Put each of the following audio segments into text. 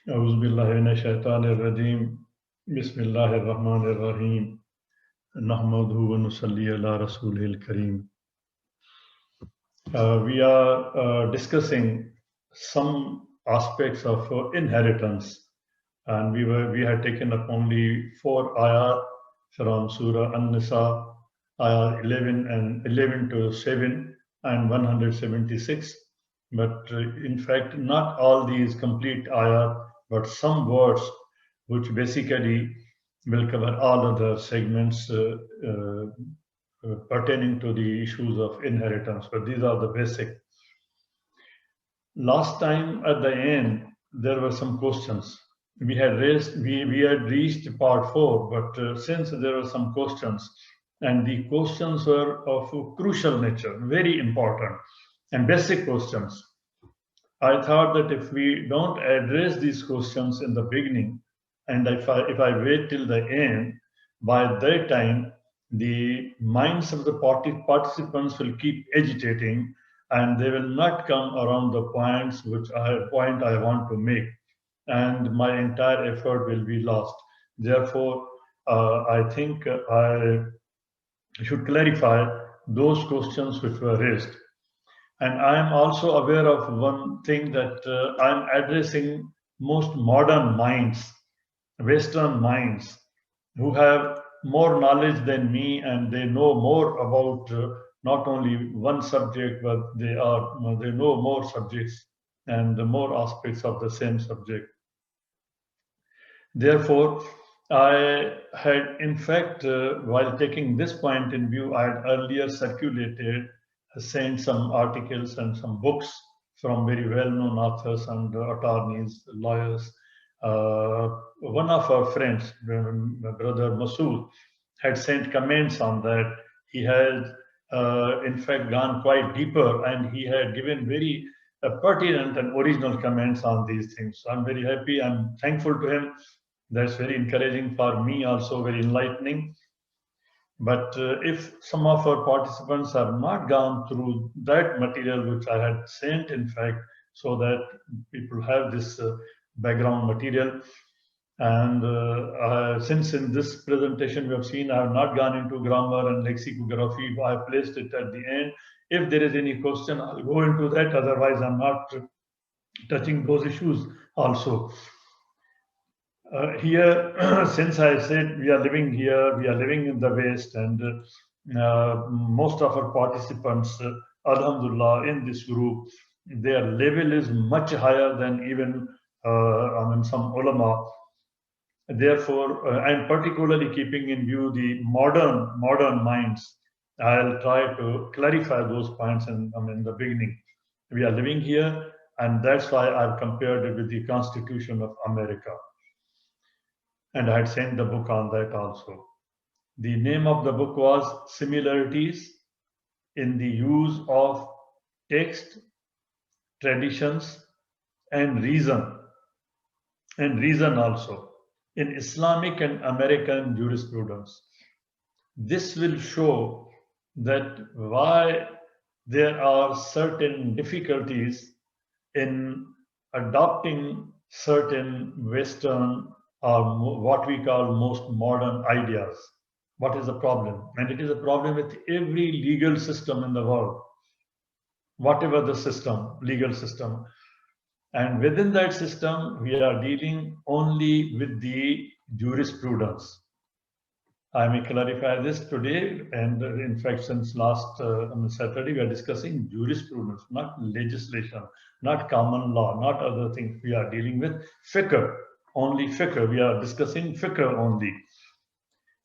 أعوذ بالله من الشيطان الرجيم بسم الله الرحمن الرحيم نحمده ونصلي على رسوله الكريم. We are discussing some aspects of inheritance, and we had taken up only 4 ayat from Surah An-Nisa, ayat 11 to 7 and 176. But in fact, not all these complete ayat, but some words which basically will cover all other segments pertaining to the issues of inheritance. But these are the basic. Last time at the end, there were some questions. We had reached part 4, but since there were some questions, and the questions were of crucial nature, very important, and basic questions. I thought that if we don't address these questions in the beginning, and if I wait till the end, by that time, the minds of the participants will keep agitating, and they will not come around the points point I want to make, and my entire effort will be lost. Therefore, I think I should clarify those questions which were raised. And I am also aware of one thing that I'm addressing most modern minds, Western minds, who have more knowledge than me, and they know more about not only one subject, but they know more subjects and more aspects of the same subject. Therefore, I had, in fact, while taking this point in view, I had earlier sent some articles and some books from very well-known authors and attorneys, lawyers. One of our friends, my brother Masood, had sent comments on that. He had, in fact, gone quite deeper, and he had given very pertinent and original comments on these things. So I'm very happy. I'm thankful to him. That's very encouraging for me, also very enlightening. But if some of our participants have not gone through that material which I had sent, in fact, so that people have this background material. And since in this presentation we have seen I have not gone into grammar and lexicography, I placed it at the end. If there is any question, I'll go into that. Otherwise, I'm not touching those issues also. Here, since I said we are living here, we are living in the West, and most of our participants, Alhamdulillah, in this group, their level is much higher than even some ulama. Therefore, I'm particularly keeping in view the modern minds. I'll try to clarify those points in the beginning. We are living here, and that's why I've compared it with the Constitution of America. And I had sent the book on that also. The name of the book was Similarities in the Use of Text, Traditions, and Reason also in Islamic and American jurisprudence. This will show that why there are certain difficulties in adopting certain Western or what we call most modern ideas. What is the problem? And it is a problem with every legal system in the world, whatever the system, legal system. And within that system, we are dealing only with the jurisprudence. I may clarify this today, and in fact, since last Saturday, we are discussing jurisprudence, not legislation, not common law, not other things. We are dealing with fiqh, only fiqh. We are discussing fiqh only.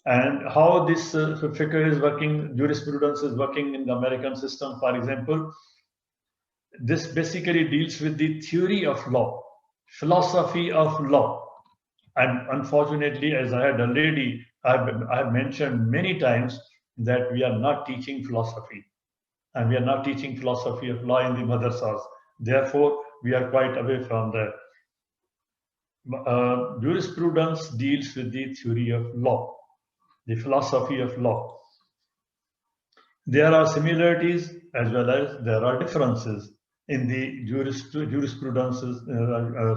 And how this fiqh is working, jurisprudence is working in the American system, for example, this basically deals with the theory of law, philosophy of law. And unfortunately, as I had already, I have mentioned many times that we are not teaching philosophy. And we are not teaching philosophy of law in the madrasas. Therefore, we are quite away from that. Jurisprudence deals with the theory of law, the philosophy of law. There are similarities as well as there are differences. in the jurisprudences,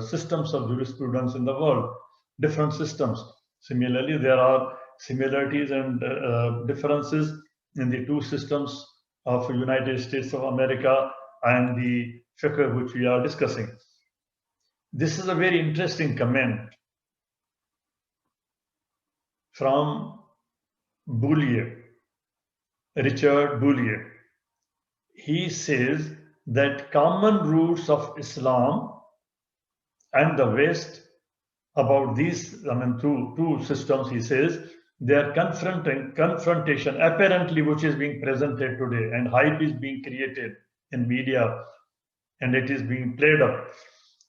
systems of jurisprudence in the world, different systems. Similarly, there are similarities and differences in the two systems of United States of America and the fiqh which we are discussing. This is a very interesting comment from Boulier, Richard Boulier. He says that common roots of Islam and the West about these, two systems, he says, their confrontation apparently which is being presented today, and hype is being created in media and it is being played up.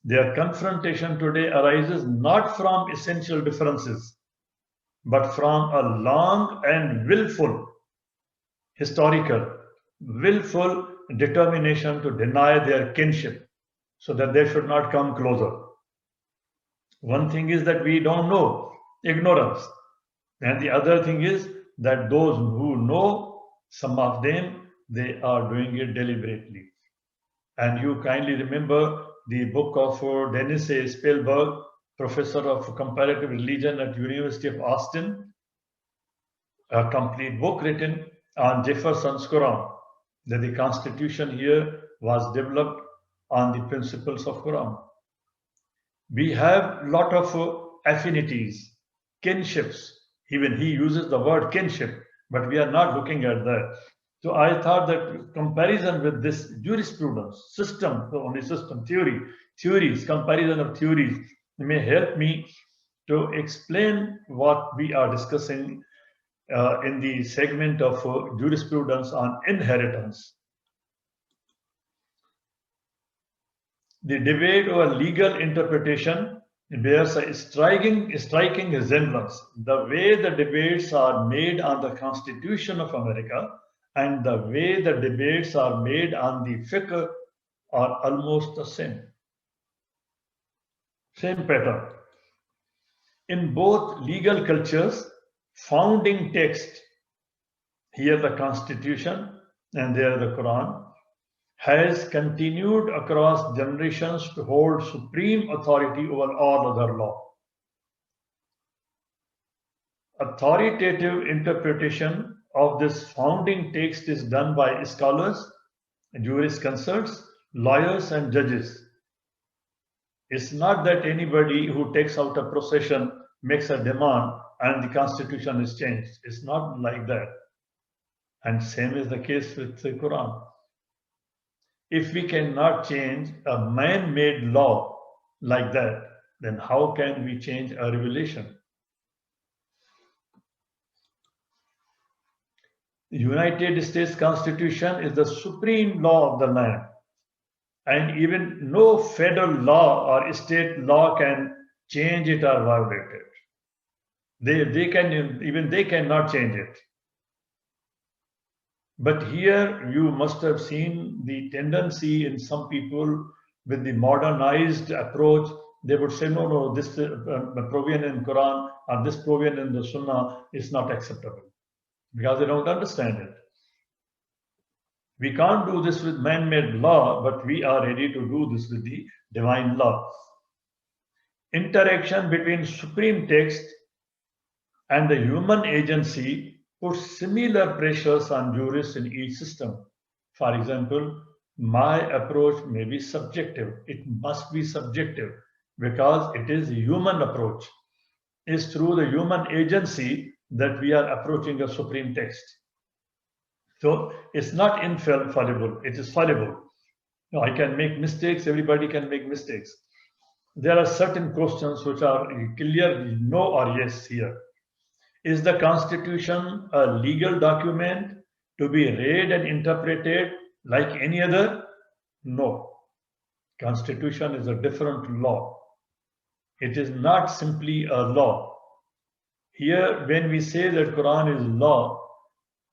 Their confrontation today arises not from essential differences, but from a long and willful determination to deny their kinship so that they should not come closer. One thing is that we don't know, ignorance. And the other thing is that those who know, some of them, they are doing it deliberately. And you kindly remember the book of Dennis A. Spielberg, professor of comparative religion at University of Austin, a complete book written on Jefferson's Quran, that the Constitution here was developed on the principles of Quran. We have a lot of affinities, kinships. Even he uses the word kinship, but we are not looking at that. So I thought that comparison with this jurisprudence, system, only system, theories, comparison of theories may help me to explain what we are discussing in the segment of jurisprudence on inheritance. The debate over legal interpretation bears a striking resemblance. The way the debates are made on the Constitution of America and the way the debates are made on the fiqh are almost the same. Same pattern. In both legal cultures, founding text, here the Constitution and there the Quran, has continued across generations to hold supreme authority over all other law. Authoritative interpretation of this founding text is done by scholars, jurisconsults, lawyers, and judges. It's not that anybody who takes out a procession makes a demand and the Constitution is changed. It's not like that. And same is the case with the Quran. If we cannot change a man-made law like that, then how can we change a revelation? The United States Constitution is the supreme law of the land, and even no federal law or state law can change it or violate it. They cannot change it. But here you must have seen the tendency in some people with the modernized approach. They would say, no, this provision in Quran or this provision in the Sunnah is not acceptable because they don't understand it. We can't do this with man-made law, but we are ready to do this with the divine law. Interaction between supreme text and the human agency puts similar pressures on jurists in each system. For example, my approach may be subjective. It must be subjective because it is a human approach. It's through the human agency that we are approaching a supreme text. So it's not infallible, it is fallible. No, I can make mistakes, everybody can make mistakes. There are certain questions which are clear no or yes here. Is the Constitution a legal document to be read and interpreted like any other? No. Constitution is a different law. It is not simply a law. Here, when we say that Quran is law,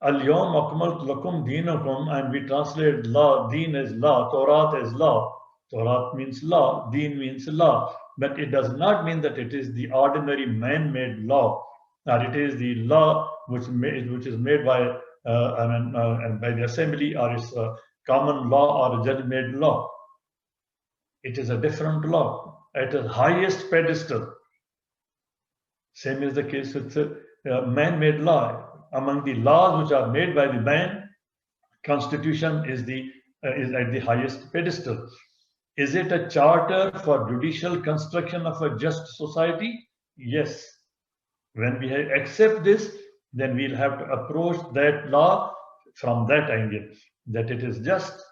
Al-Yawm Akmaltu Lakum Deenakum, and we translate law, Deen as law, Torah as law. Torah means law, Deen means law. But it does not mean that it is the ordinary man-made law, or it is the law which is made by by the assembly, or it's a common law or a judge-made law. It is a different law at the highest pedestal. Same is the case with man-made law. Among the laws which are made by the man, Constitution is at the highest pedestal. Is it a charter for judicial construction of a just society? Yes. When we accept this, then we'll have to approach that law from that angle, that it is just,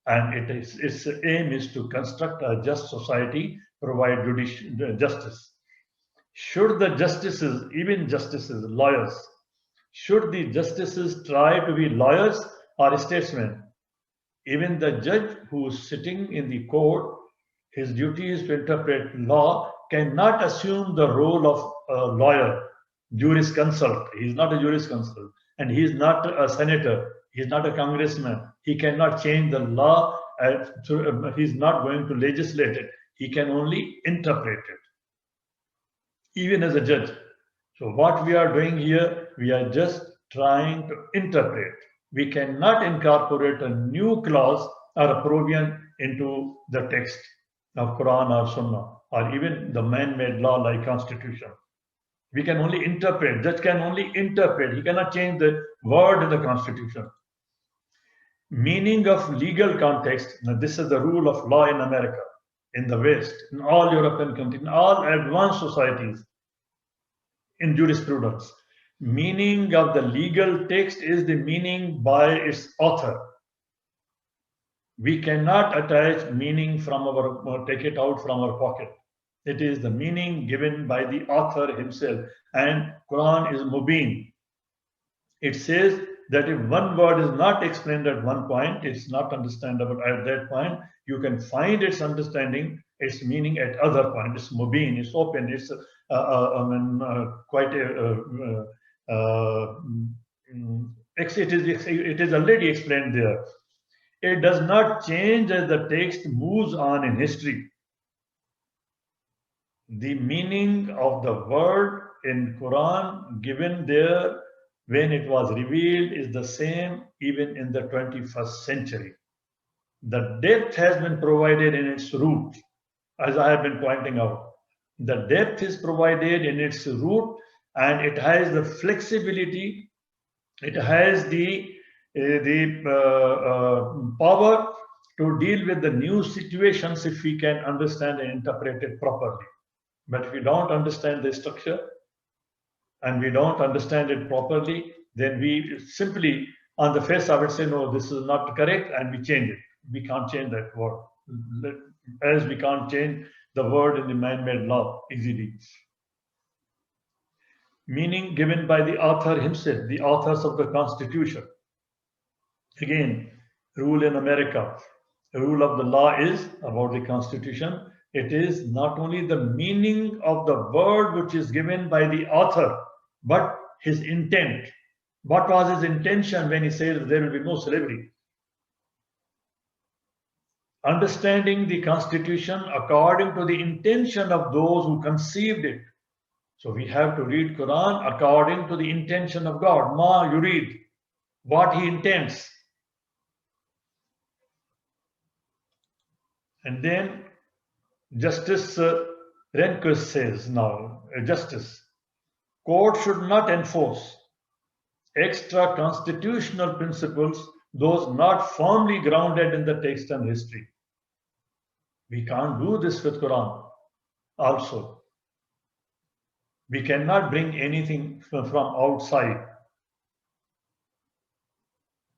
and its aim is to construct a just society, provide justice. Should the justices, even justices, lawyers, should the justices try to be lawyers or statesmen? Even the judge who is sitting in the court, his duty is to interpret law, cannot assume the role of a lawyer, jurisconsult. He is not a jurisconsult, and he is not a senator. He is not a congressman. He cannot change the law. He is not going to legislate it. He can only interpret it, even as a judge. So what we are doing here, we are just trying to interpret. We cannot incorporate a new clause or a provision into the text of Quran or Sunnah, or even the man-made law like Constitution. We can only interpret. Judge can only interpret. He cannot change the word in the Constitution. Meaning of legal context. Now, this is the rule of law in America, in the West, in all European countries, in all advanced societies, in jurisprudence. Meaning of the legal text is the meaning by its author. We cannot attach meaning from take it out from our pocket. It is the meaning given by the author himself. And Quran is mubin. It says that if one word is not explained at one point, it's not understandable at that point. You can find its understanding, its meaning at other point. It's mubin, it's open, it's quite it is already explained there. It does not change as the text moves on in history. The meaning of the word in Quran given there when it was revealed is the same even in the 21st century. The depth has been provided in its root, as I have been pointing out. The depth is provided in its root, and it has the flexibility, it has the power to deal with the new situations if we can understand and interpret it properly. But if we don't understand the structure and we don't understand it properly, then we simply, on the face of it, say, no, this is not correct, and we change it. We can't change that word, as we can't change the word in the man-made law easily. Meaning given by the author himself, the authors of the Constitution. Again, rule in America, the rule of the law is about the Constitution. It is not only the meaning of the word which is given by the author, but his intent. What was his intention when he said there will be no slavery? Understanding the Constitution according to the intention of those who conceived it. So we have to read Quran according to the intention of God. Ma yurid, what he intends. And then Justice Rehnquist says now, justice, court should not enforce extra constitutional principles, those not firmly grounded in the text and history. We can't do this with Quran also. We cannot bring anything from outside.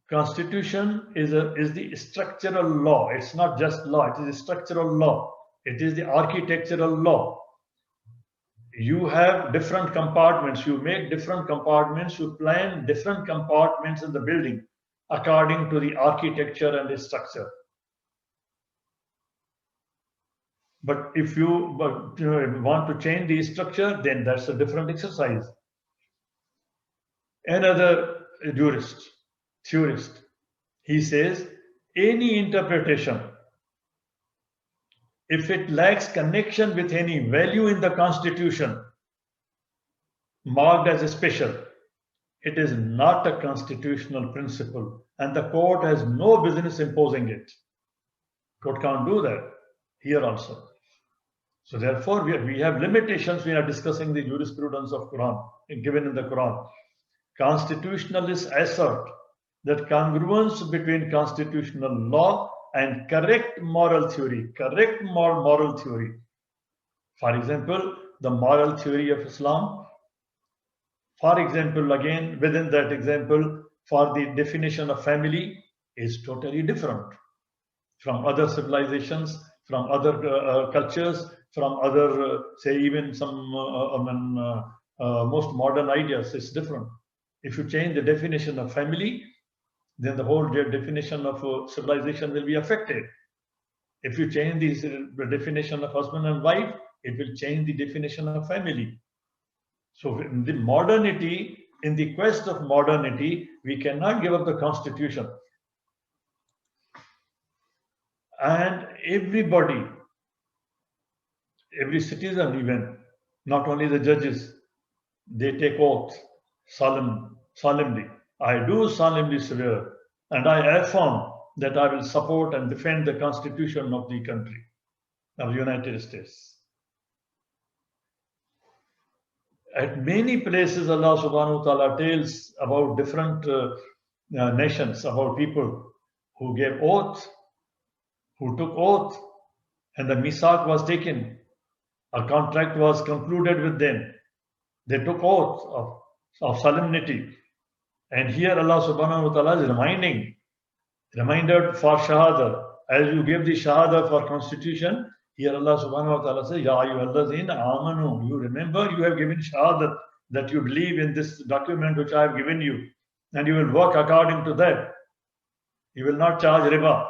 Constitution is the structural law. It's not just law, it is a structural law. It is the architectural law. You have different compartments. You make different compartments. You plan different compartments in the building according to the architecture and the structure. But if you want to change the structure, then that's a different exercise. Another theorist, he says, any interpretation, if it lacks connection with any value in the Constitution, marked as a special, it is not a constitutional principle, and the court has no business imposing it. Court can't do that. here also. So therefore, we have limitations. We are discussing the jurisprudence of Quran given in the Quran. Constitutionalists assert that congruence between constitutional law and correct moral theory, correct moral theory. For example, the moral theory of Islam. For example, again, within that example, for the definition of family is totally different from other civilizations, from other cultures, from other, say, even some most modern ideas. It's different. If you change the definition of family, then the whole definition of civilization will be affected. If you change the definition of husband and wife, it will change the definition of family. So in the modernity, in the quest of modernity, we cannot give up the constitution. And everybody, every citizen even, not only the judges, they take oath solemnly. I do solemnly swear, and I affirm that I will support and defend the Constitution of the country, of the United States. At many places, Allah subhanahu wa ta'ala tells about different nations, about people who gave oath, who took oath, and the misak was taken. A contract was concluded with them. They took oath of solemnity. And here Allah subhanahu wa ta'ala is reminder for shahada. As you gave the shahada for constitution, here Allah subhanahu wa ta'ala says, Ya ayyuhallazina amanu. You remember you have given shahada, that you believe in this document which I have given you, and you will work according to that. You will not charge riba,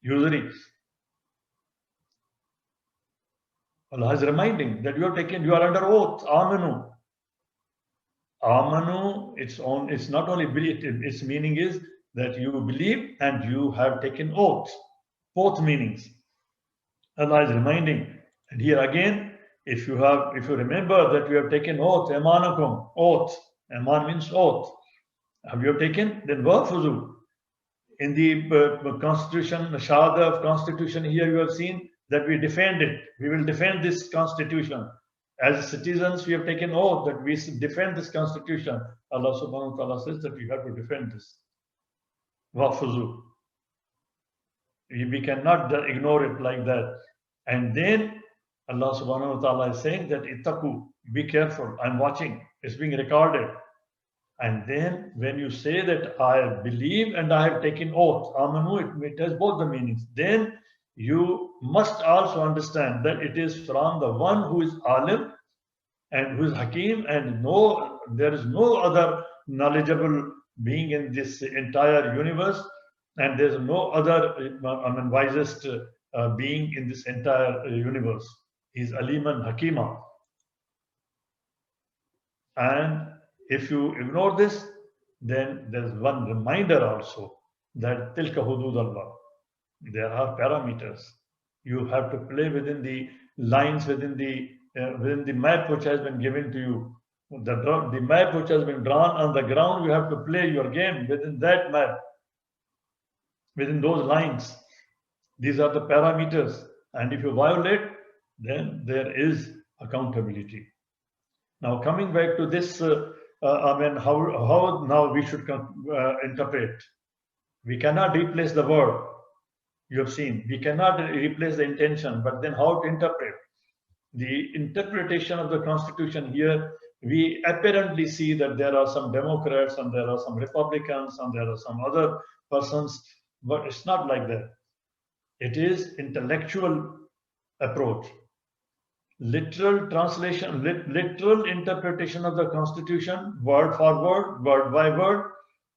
usury. Allah is reminding that you are under oath. Amanu. Amanu, it's not only belief, its meaning is that you believe and you have taken oath. Both meanings. Allah is reminding. And here again, if you remember that you have taken oath, emanakum, oath. Eman means oath. Have you taken? Then wafuzu. In the constitution, the shahada of constitution, here you have seen that we defend it. We will defend this constitution. As citizens, we have taken oath that we defend this constitution. Allah subhanahu wa ta'ala says that we have to defend this. Wafuzu. We cannot ignore it like that. And then Allah subhanahu wa ta'ala is saying that ittaqu, be careful, I'm watching, it's being recorded. And then when you say that I believe and I have taken oath, amanu, it has both the meanings. Then you must also understand that it is from the one who is alim and who is hakim, and there is no other knowledgeable being in this entire universe, and there is no other wisest being in this entire universe. He is aliman hakima. And if you ignore this, then there's one reminder also that tilka hudud Allah. There are parameters. You have to play within the lines, within the map which has been given to you. The map which has been drawn on the ground, you have to play your game within that map, within those lines. These are the parameters. And if you violate, then there is accountability. Now, coming back to this, how now we should interpret. We cannot replace the word. You have seen, we cannot replace the intention, but then how to interpret? The interpretation of the Constitution here, we apparently see that there are some Democrats and there are some Republicans and there are some other persons, but it's not like that. It is intellectual approach. Literal translation, literal interpretation of the Constitution, word for word, word by word,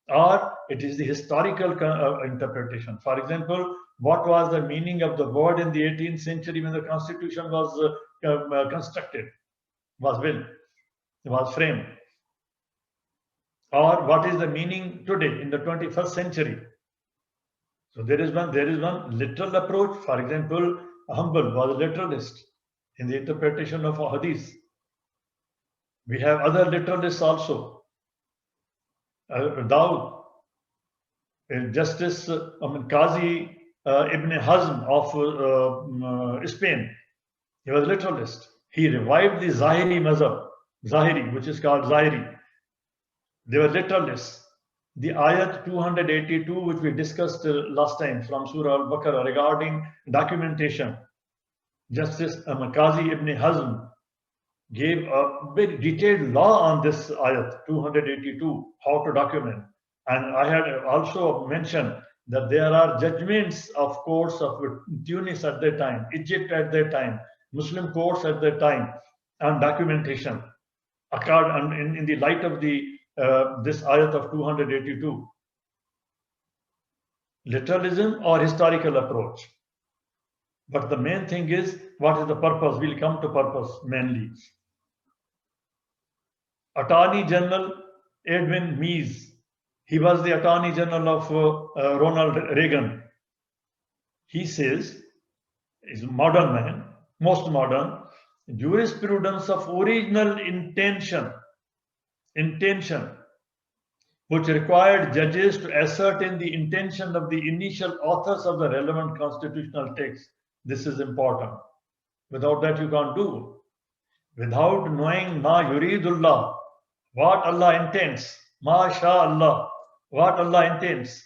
or it is the historical interpretation. For example, what was the meaning of the word in the 18th century when the Constitution was constructed, was built, was framed? Or what is the meaning today in the 21st century? So there is one literal approach. For example, Hanbal was a literalist in the interpretation of a hadith. We have other literalists also. Daud, Justice Qazi Ibn Hazm of Spain. He was a literalist. He revived the Zahiri mazhab, Zahiri, which is called Zahiri. They were literalists. The ayat 282, which we discussed last time from Surah Al-Baqarah regarding documentation, Justice Qazi Ibn Hazm gave a very detailed law on this ayat 282, how to document. And I had also mentioned that there are judgments of courts of Tunis at that time, Egypt at that time, Muslim courts at that time, and documentation occurred in the light of this ayat of 282. Literalism or historical approach. But the main thing is, what is the purpose? We'll come to purpose mainly. Attorney General Edwin Meese, he was the Attorney General of Ronald Reagan. He says, he's a modern man, most modern, jurisprudence of original intention, which required judges to ascertain the intention of the initial authors of the relevant constitutional text. This is important. Without that, you can't do. Without knowing ma yuridullah, what Allah intends, ma sha Allah, what Allah intends,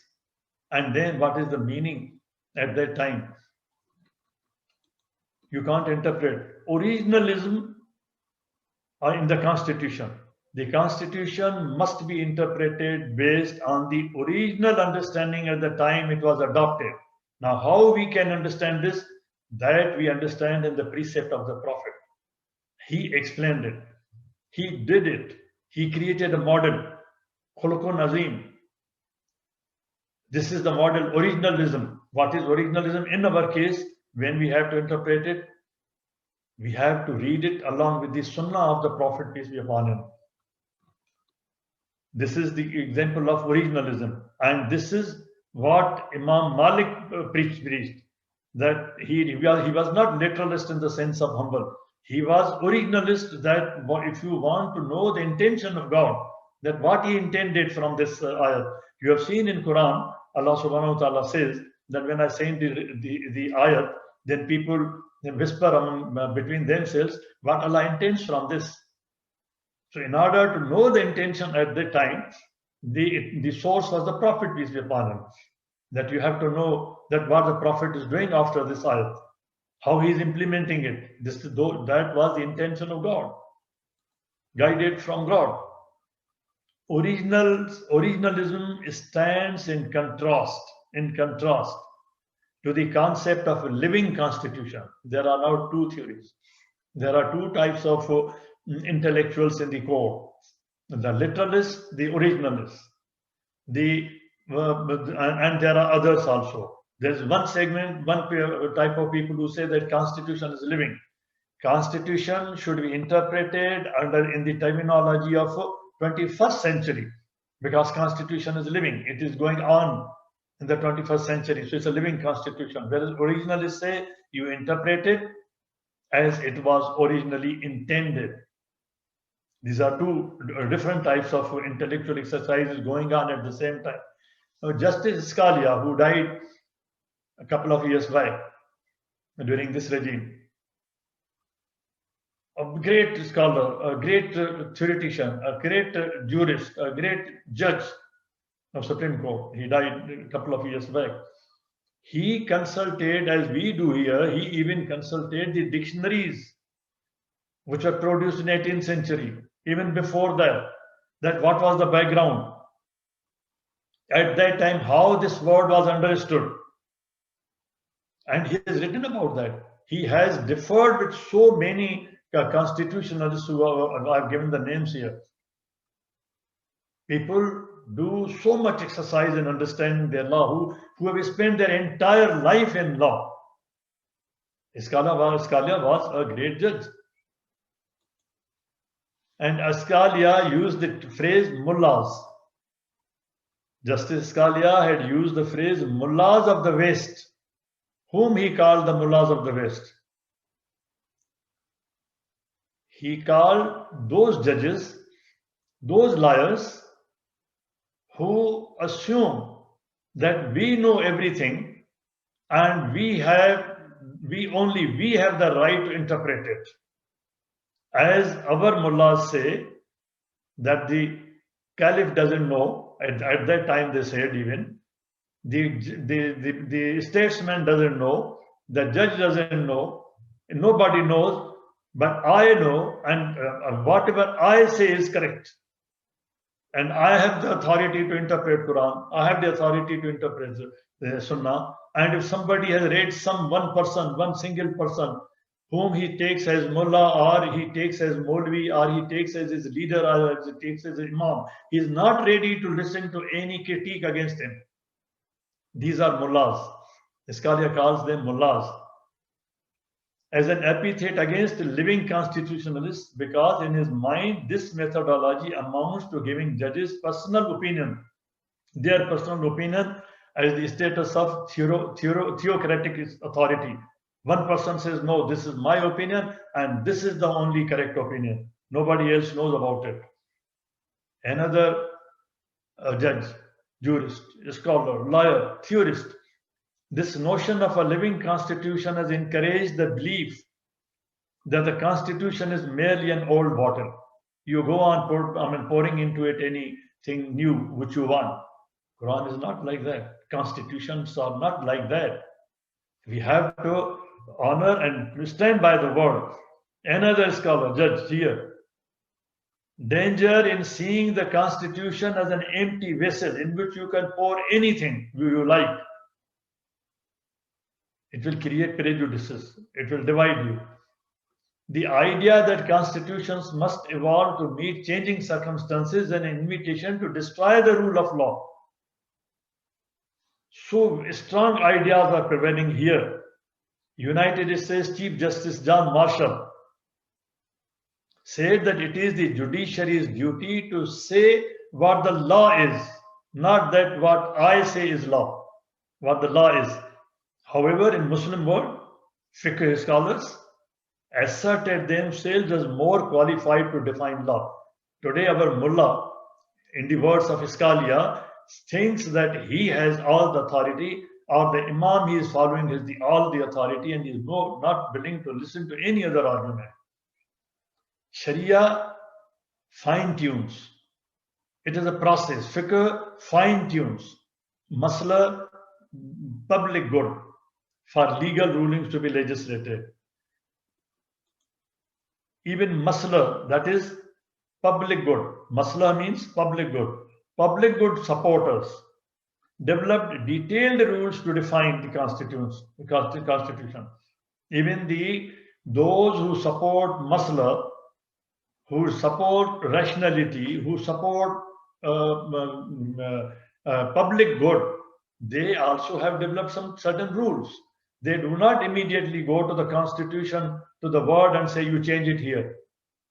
and then what is the meaning at that time. You can't interpret. Originalism in the Constitution. The Constitution must be interpreted based on the original understanding at the time it was adopted. Now, how we can understand this? That we understand in the precept of the Prophet. He explained it. He did it. He created a model, Khuluqun Azim. This is the model, originalism. What is originalism? In our case, when we have to interpret it, we have to read it along with the Sunnah of the Prophet, peace be upon him. This is the example of originalism. And this is what Imam Malik preached, that he was not literalist in the sense of humble. He was originalist, that if you want to know the intention of God, that what he intended from this ayat. You have seen in Quran, Allah subhanahu wa ta'ala says that when I say the ayat, then people whisper between themselves what Allah intends from this. So in order to know the intention at that time, the source was the Prophet, peace be upon him. That you have to know that what the Prophet is doing after this ayat, how he is implementing it. That was the intention of God, guided from God. Originalism stands in contrast to the concept of a living constitution. There are now two theories. There are two types of intellectuals in the court: the literalists, the originalists. And there are others also. There's one segment, one type of people who say that constitution is living. Constitution should be interpreted in the terminology of 21st century, because constitution is living. It is going on in the 21st century. So it's a living constitution. Whereas originalists say you interpret it as it was originally intended. These are two different types of intellectual exercises going on at the same time. Now, Justice Scalia, who died a couple of years back during this regime, a great scholar, a great theoretician, a great jurist, a great judge of Supreme Court. He died a couple of years back. He consulted, as we do here, he even consulted the dictionaries which were produced in 18th century. Even before that what was the background? At that time, how this word was understood. And he has written about that. He has differed with so many constitutionalists who I've given the names here. People do so much exercise in understanding their law, who have spent their entire life in law. Scalia was a great judge. And Scalia used the phrase mullahs. Justice Scalia had used the phrase mullahs of the West, whom he called the mullahs of the West. He called those judges, those lawyers who assume that we know everything and we have the right to interpret it. As our mullahs say that the caliph doesn't know, at that time they said, even the statesman doesn't know, the judge doesn't know, nobody knows, but I know, and whatever I say is correct. And I have the authority to interpret Quran. I have the authority to interpret the Sunnah. And if somebody has read one single person, whom he takes as mullah, or he takes as Maulvi, or he takes as his leader, or he takes as imam, he is not ready to listen to any critique against him. These are mullahs. Scalia calls them mullahs. As an epithet against living constitutionalists, because in his mind this methodology amounts to giving judges personal opinion, their personal opinion, as the status of theocratic authority. One person says, no, this is my opinion and this is the only correct opinion. Nobody else knows about it. Another judge, jurist, scholar, lawyer, theorist. This notion of a living constitution has encouraged the belief that the constitution is merely an old bottle. You go on pouring into it anything new which you want. Quran is not like that. Constitutions are not like that. We have to honor and stand by the word. Another scholar, judge here. Danger in seeing the constitution as an empty vessel in which you can pour anything you like. It will create prejudices. It will divide you. The idea that constitutions must evolve to meet changing circumstances is an invitation to destroy the rule of law. So strong ideas are prevailing here. United States Chief Justice John Marshall said that it is the judiciary's duty to say what the law is, not that what I say is law, what the law is. However, in Muslim world, fiqh scholars asserted themselves as more qualified to define law. Today, our mullah, in the words of Scalia, thinks that he has all the authority, or the imam he is following has all the authority, and he is not willing to listen to any other argument. Sharia fine-tunes. It is a process. Fiqh fine-tunes. Masla, public good, for legal rulings to be legislated. Even masla, that is public good. Masla means public good. Public good supporters developed detailed rules to define the constitution. Even those who support masla, who support rationality, who support public good, they also have developed some certain rules. They do not immediately go to the constitution, to the word, and say, you change it here.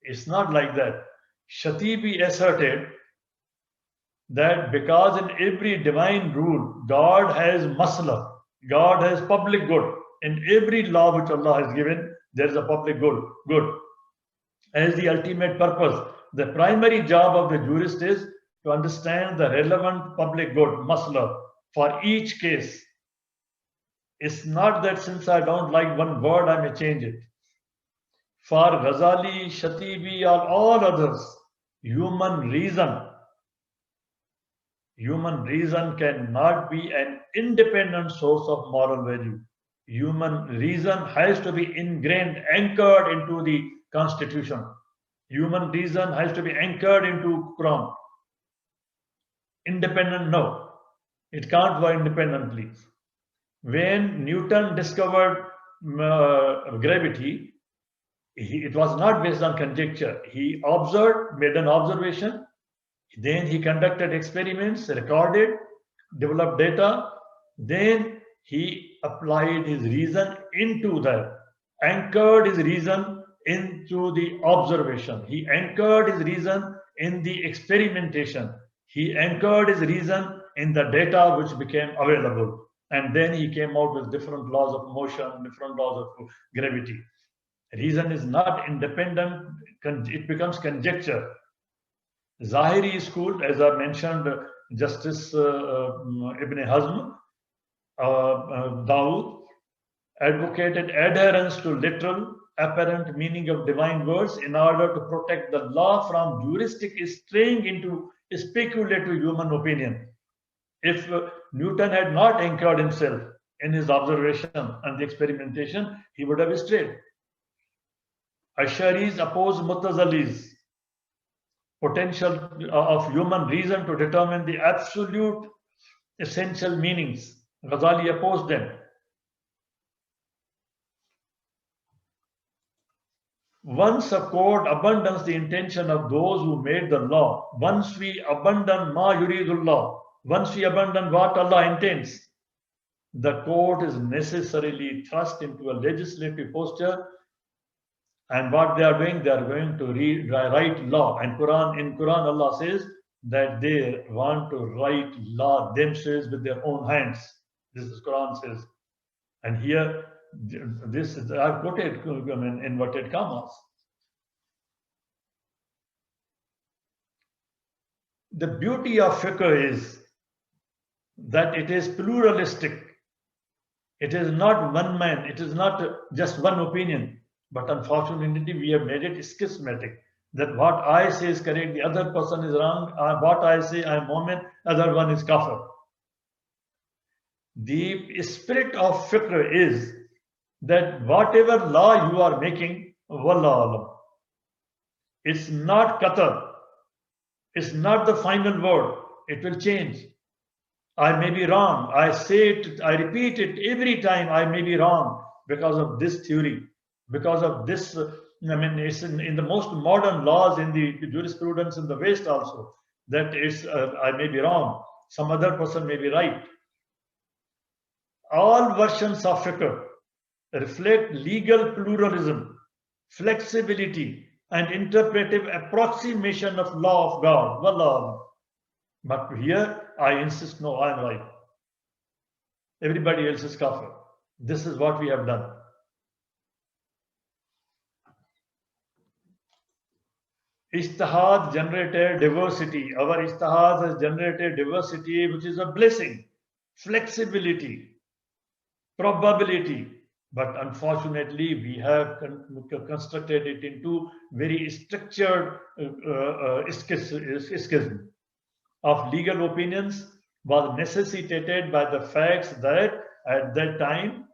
It's not like that. Shatibi asserted that because in every divine rule, God has masla, God has public good. In every law which Allah has given, there is a public good. As the ultimate purpose, the primary job of the jurist is to understand the relevant public good, masla, for each case. It's not that since I don't like one word, I may change it. For Ghazali, Shatibi, or all others, human reason cannot be an independent source of moral value. Human reason has to be ingrained, anchored into the constitution. Human reason has to be anchored into Quran. Independent, no. It can't work independently. When Newton discovered gravity, it was not based on conjecture. He observed, made an observation, then he conducted experiments, recorded, developed data, then he applied his reason into that, anchored his reason into the observation. He anchored his reason in the experimentation. He anchored his reason in the data which became available. And then he came out with different laws of motion, different laws of gravity. Reason is not independent, it becomes conjecture. Zahiri school, as I mentioned, Justice Ibn Hazm, Dawood advocated adherence to literal, apparent meaning of divine words in order to protect the law from juristic straying into speculative human opinion. If Newton had not anchored himself in his observation and the experimentation, he would have strayed. Asharis opposed Mutazali's potential of human reason to determine the absolute essential meanings. Ghazali opposed them. Once a court abandons the intention of those who made the law, once we abandon ma yuridullah, once we abandon what Allah intends, the court is necessarily thrust into a legislative posture. And what they are doing, they are going to write law. And in Quran, Allah says that they want to write law themselves with their own hands. This is Quran says. And here, this is, I've quoted in inverted commas. The beauty of fiqh is that it is pluralistic. It is not one man, it is not just one opinion. But unfortunately, we have made it schismatic. That what I say is correct, the other person is wrong. What I say, I am mu'min, other one is kafir. The spirit of fiqh is that whatever law you are making, wallah alam, it's not qatar, it's not the final word, it will change. I may be wrong, I say it, I repeat it every time, I may be wrong because of this theory, because of this, I mean, it's in the most modern laws in the jurisprudence in the West also, that is, I may be wrong, some other person may be right. All versions of fiqh reflect legal pluralism, flexibility, and interpretive approximation of law of God. Wallah. But here, I insist, no, I am right. Everybody else is kafir. This is what we have done. Ijtihad generated diversity. Our ijtihad has generated diversity, which is a blessing, flexibility, probability. But unfortunately, we have constructed it into very structured schism of legal opinions was necessitated by the facts that at that time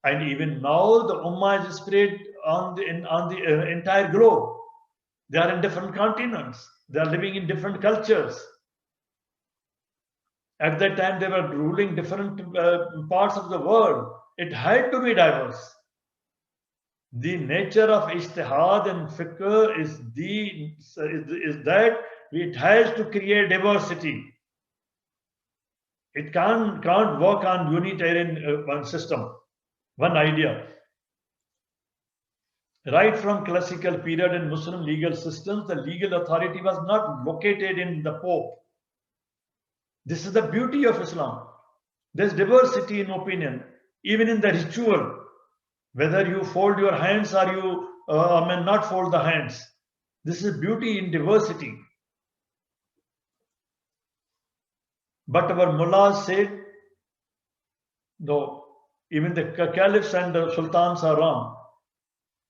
and even now the Ummah is spread on the entire globe. They are in different continents. They are living in different cultures. At that time, they were ruling different parts of the world. It had to be diverse. The nature of ijtihad and fiqh is that it has to create diversity. It can't work on unitarian one system, one idea. Right from classical period in Muslim legal systems, the legal authority was not located in the Pope. This is the beauty of Islam. There's diversity in opinion, even in the ritual, whether you fold your hands or you may not fold the hands. This is beauty in diversity. But our mullahs said, no, even the caliphs and the sultans are wrong.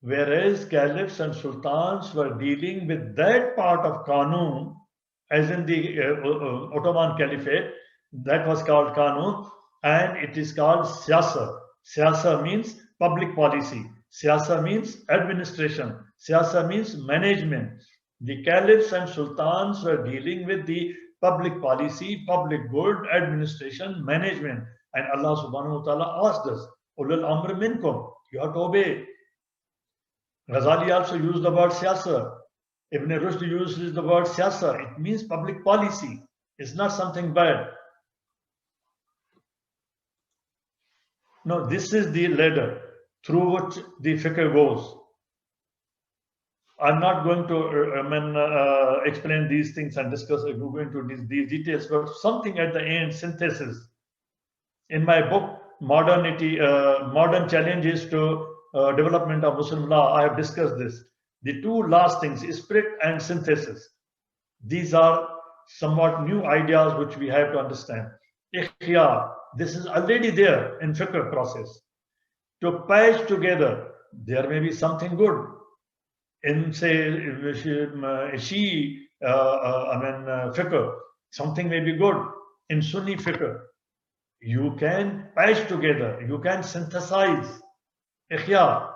Whereas caliphs and sultans were dealing with that part of Qanun, as in the Ottoman Caliphate, that was called Qanun, and it is called Siyasa. Siyasa means public policy. Siyasa means administration. Siyasa means management. The caliphs and sultans were dealing with the public policy, public good, administration, management. And Allah subhanahu wa ta'ala asked us, Ulul Amr minkum, you have to obey. Ghazali also used the word siyasa. Ibn Rushd uses the word siyasa. It means public policy. It's not something bad. No, this is the ladder through which the fiqh goes. I'm not going to explain these things and discuss, go into these details, but something at the end, synthesis. In my book, Modern Challenges to Development of Muslim Law, I have discussed this. The two last things, spirit and synthesis. These are somewhat new ideas which we have to understand. Ikhtiyar, This is already there in fiqh process. To patch together, there may be something good in, say, fiqh. Something may be good in Sunni fiqh. You can patch together, you can synthesize, ihya.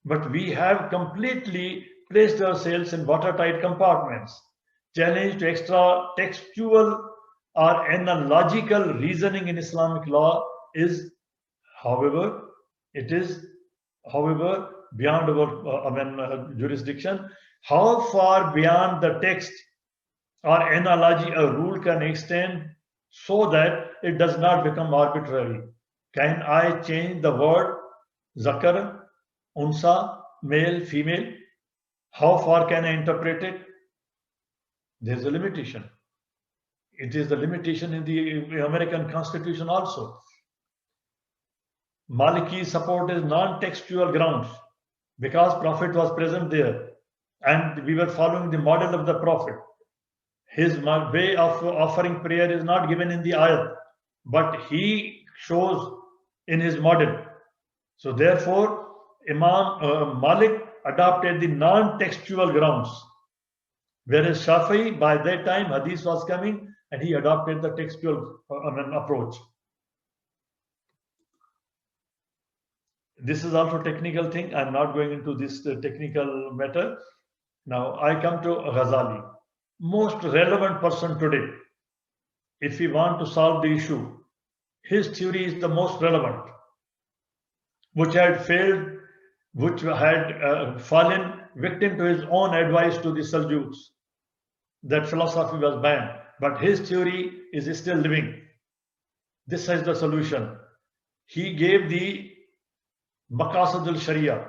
But we have completely placed ourselves in watertight compartments. Challenge to extra textual or analogical reasoning in Islamic law is, however, beyond our jurisdiction. How far beyond the text or analogy a rule can extend so that it does not become arbitrary? Can I change the word zakar, unsa, male, female? How far can I interpret it? There's a limitation. It is the limitation in the American Constitution also. Maliki support is non-textual grounds because Prophet was present there and we were following the model of the Prophet. His way of offering prayer is not given in the ayat, but he shows in his model. So therefore, Imam Malik adopted the non-textual grounds, whereas Shafi'i, by that time, hadith was coming and he adopted the textual approach. This is also technical thing. I'm not going into this technical matter. Now I come to Ghazali, most relevant person today. If we want to solve the issue, his theory is the most relevant, which had failed, which had fallen victim to his own advice to the Seljuks, that philosophy was banned, but his theory is still living. This is the solution. He gave the Maqasid al-Sharia,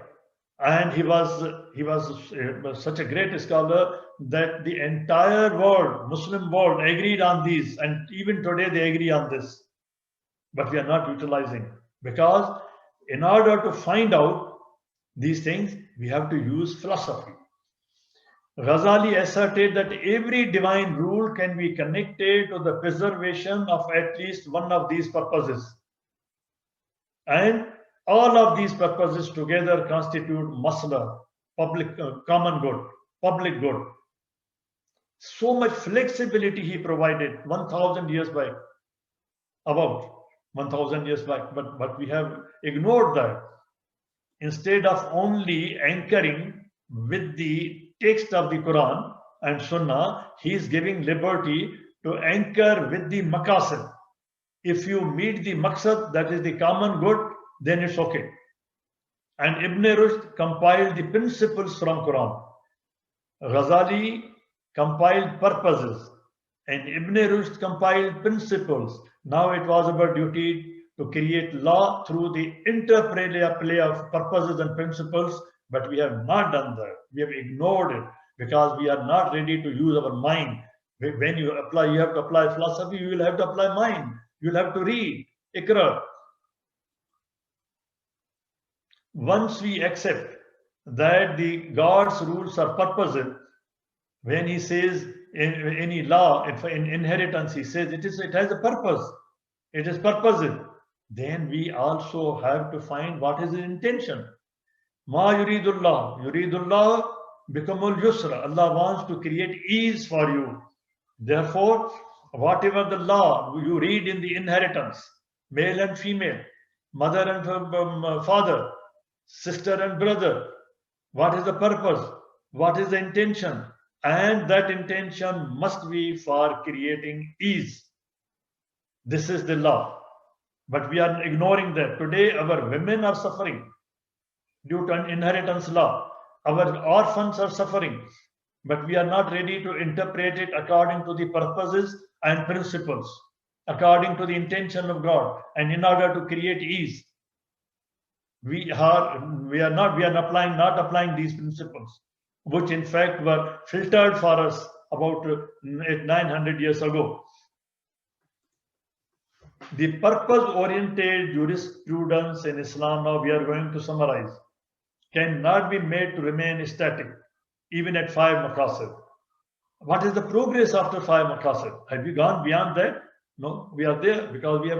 and he was such a great scholar that the entire world, Muslim world, agreed on these, and even today they agree on this. But we are not utilizing, because in order to find out these things, we have to use philosophy. Ghazali asserted that every divine rule can be connected to the preservation of at least one of these purposes, and all of these purposes together constitute masla, public common good, public good. So much flexibility he provided 1,000 years back, about 1,000 years back, but we have ignored that. Instead of only anchoring with the text of the Quran and Sunnah, he is giving liberty to anchor with the maqasid. If you meet the maqsad, that is the common good, then it's okay. And Ibn Rushd compiled the principles from Quran. Ghazali compiled purposes, and Ibn Rushd compiled principles. Now it was our duty to create law through the interplay of purposes and principles, but we have not done that. We have ignored it because we are not ready to use our mind. When you have to apply philosophy, you will have to apply mind. You will have to read, ikra. Once we accept that the God's rules are purposive, when he says in any law, in inheritance, he says it has a purpose, it is purposive, then we also have to find what is his intention. Ma yuridullah bikumul yusra. Allah wants to create ease for you. Therefore, whatever the law you read in the inheritance, male and female, mother and father, sister and brother, what is the purpose? What is the intention? And that intention must be for creating ease. This is the law. But we are ignoring that. Today, our women are suffering due to an inheritance law. Our orphans are suffering. But we are not ready to interpret it according to the purposes and principles, according to the intention of God, and in order to create ease. We are not applying these principles, which in fact were filtered for us about 900 years ago. The purpose-oriented jurisprudence in Islam, now we are going to summarize, cannot be made to remain static, even at 5 maqasid. What is the progress after 5 maqasid? Have you gone beyond that? No, we are there because we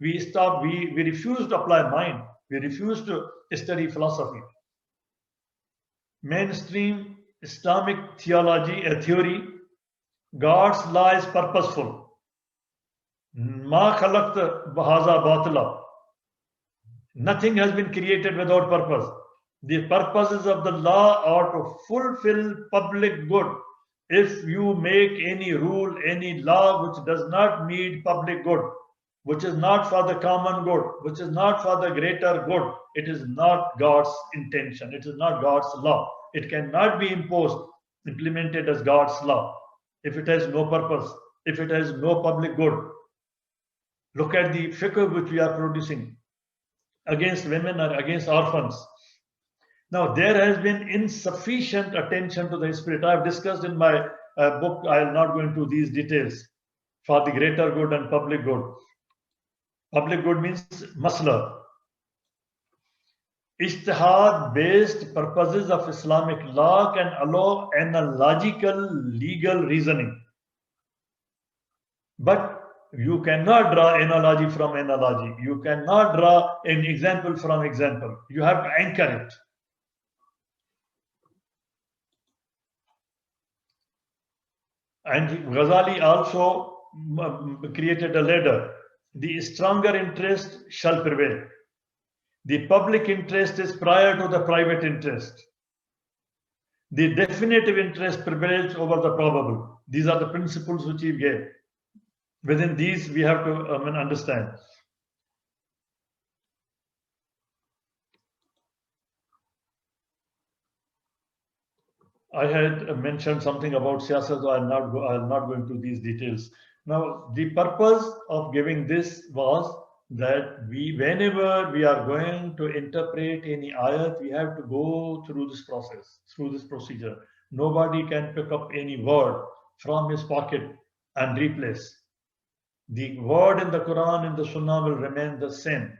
refuse to apply mind. We refuse to study philosophy. Mainstream Islamic theory, God's law is purposeful. Ma khalaqta bahaza batila. Nothing has been created without purpose. The purposes of the law are to fulfill public good. If you make any rule, any law which does not meet public good, which is not for the common good, which is not for the greater good, it is not God's intention. It is not God's law. It cannot be imposed, implemented as God's law if it has no purpose, if it has no public good. Look at the fiqh which we are producing against women or against orphans. Now, there has been insufficient attention to the spirit. I have discussed in my book, I will not go into these details, for the greater good and public good. Public good means masla. Ijtihad-based purposes of Islamic law can allow analogical legal reasoning. But you cannot draw analogy from analogy. You cannot draw an example from example. You have to anchor it. And Ghazali also created a ladder. The stronger interest shall prevail. The public interest is prior to the private interest. The definitive interest prevails over the probable. These are the principles which he gave. Within these, we have to understand. I had mentioned something about siyasat, so I'll not go into these details. Now, the purpose of giving this was that whenever we are going to interpret any ayat, we have to go through this process, through this procedure. Nobody can pick up any word from his pocket and replace. The word in the Quran and the Sunnah will remain the same.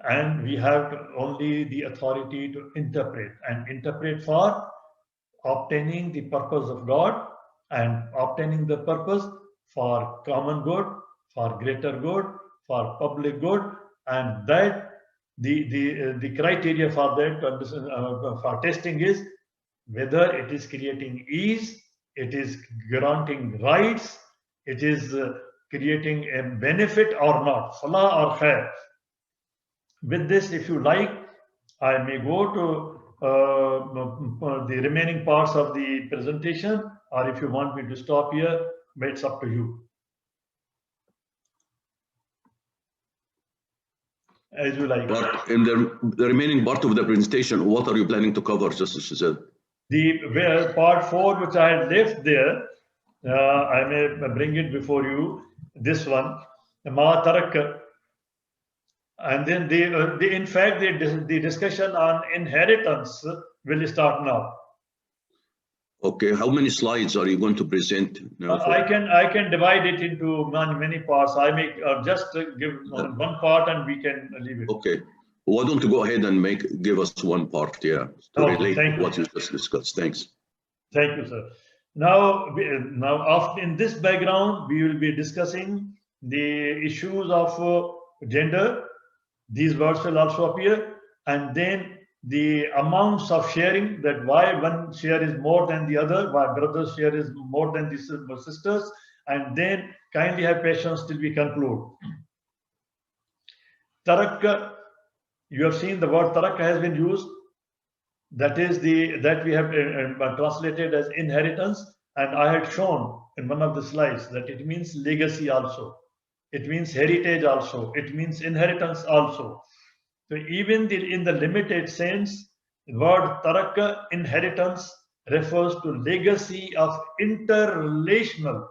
And we have only the authority to interpret, and interpret for obtaining the purpose of God and obtaining the purpose for common good, for greater good, for public good, and that the criteria for that for testing is whether it is creating ease, it is granting rights, it is creating a benefit or not, salah or khair. With this, if you like, I may go to the remaining parts of the presentation, or if you want me to stop here, it's up to you. As you like. But in the remaining part of the presentation, what are you planning to cover, Justice Said? The part 4, which I had left there, I may bring it before you. This one, Ma Tarak. And then in fact, the discussion on inheritance will start now. Okay, how many slides are you going to present now? I can divide it into many parts. I may just give one part and we can leave it. Okay, why don't you go ahead and give us one part, yeah, to relate to what you just discussed. Thanks. Thank you, sir. Now after in this background, we will be discussing the issues of gender. These words will also appear, and then the amounts of sharing, that why one share is more than the other, why brother's share is more than the sisters, and then kindly have patience till we conclude. Tarakka, you have seen the word tarakka has been used. That is that we have translated as inheritance, and I had shown in one of the slides that it means legacy also. It means heritage also. It means inheritance also. So even in the limited sense, the word tarakka, inheritance, refers to legacy of interrelational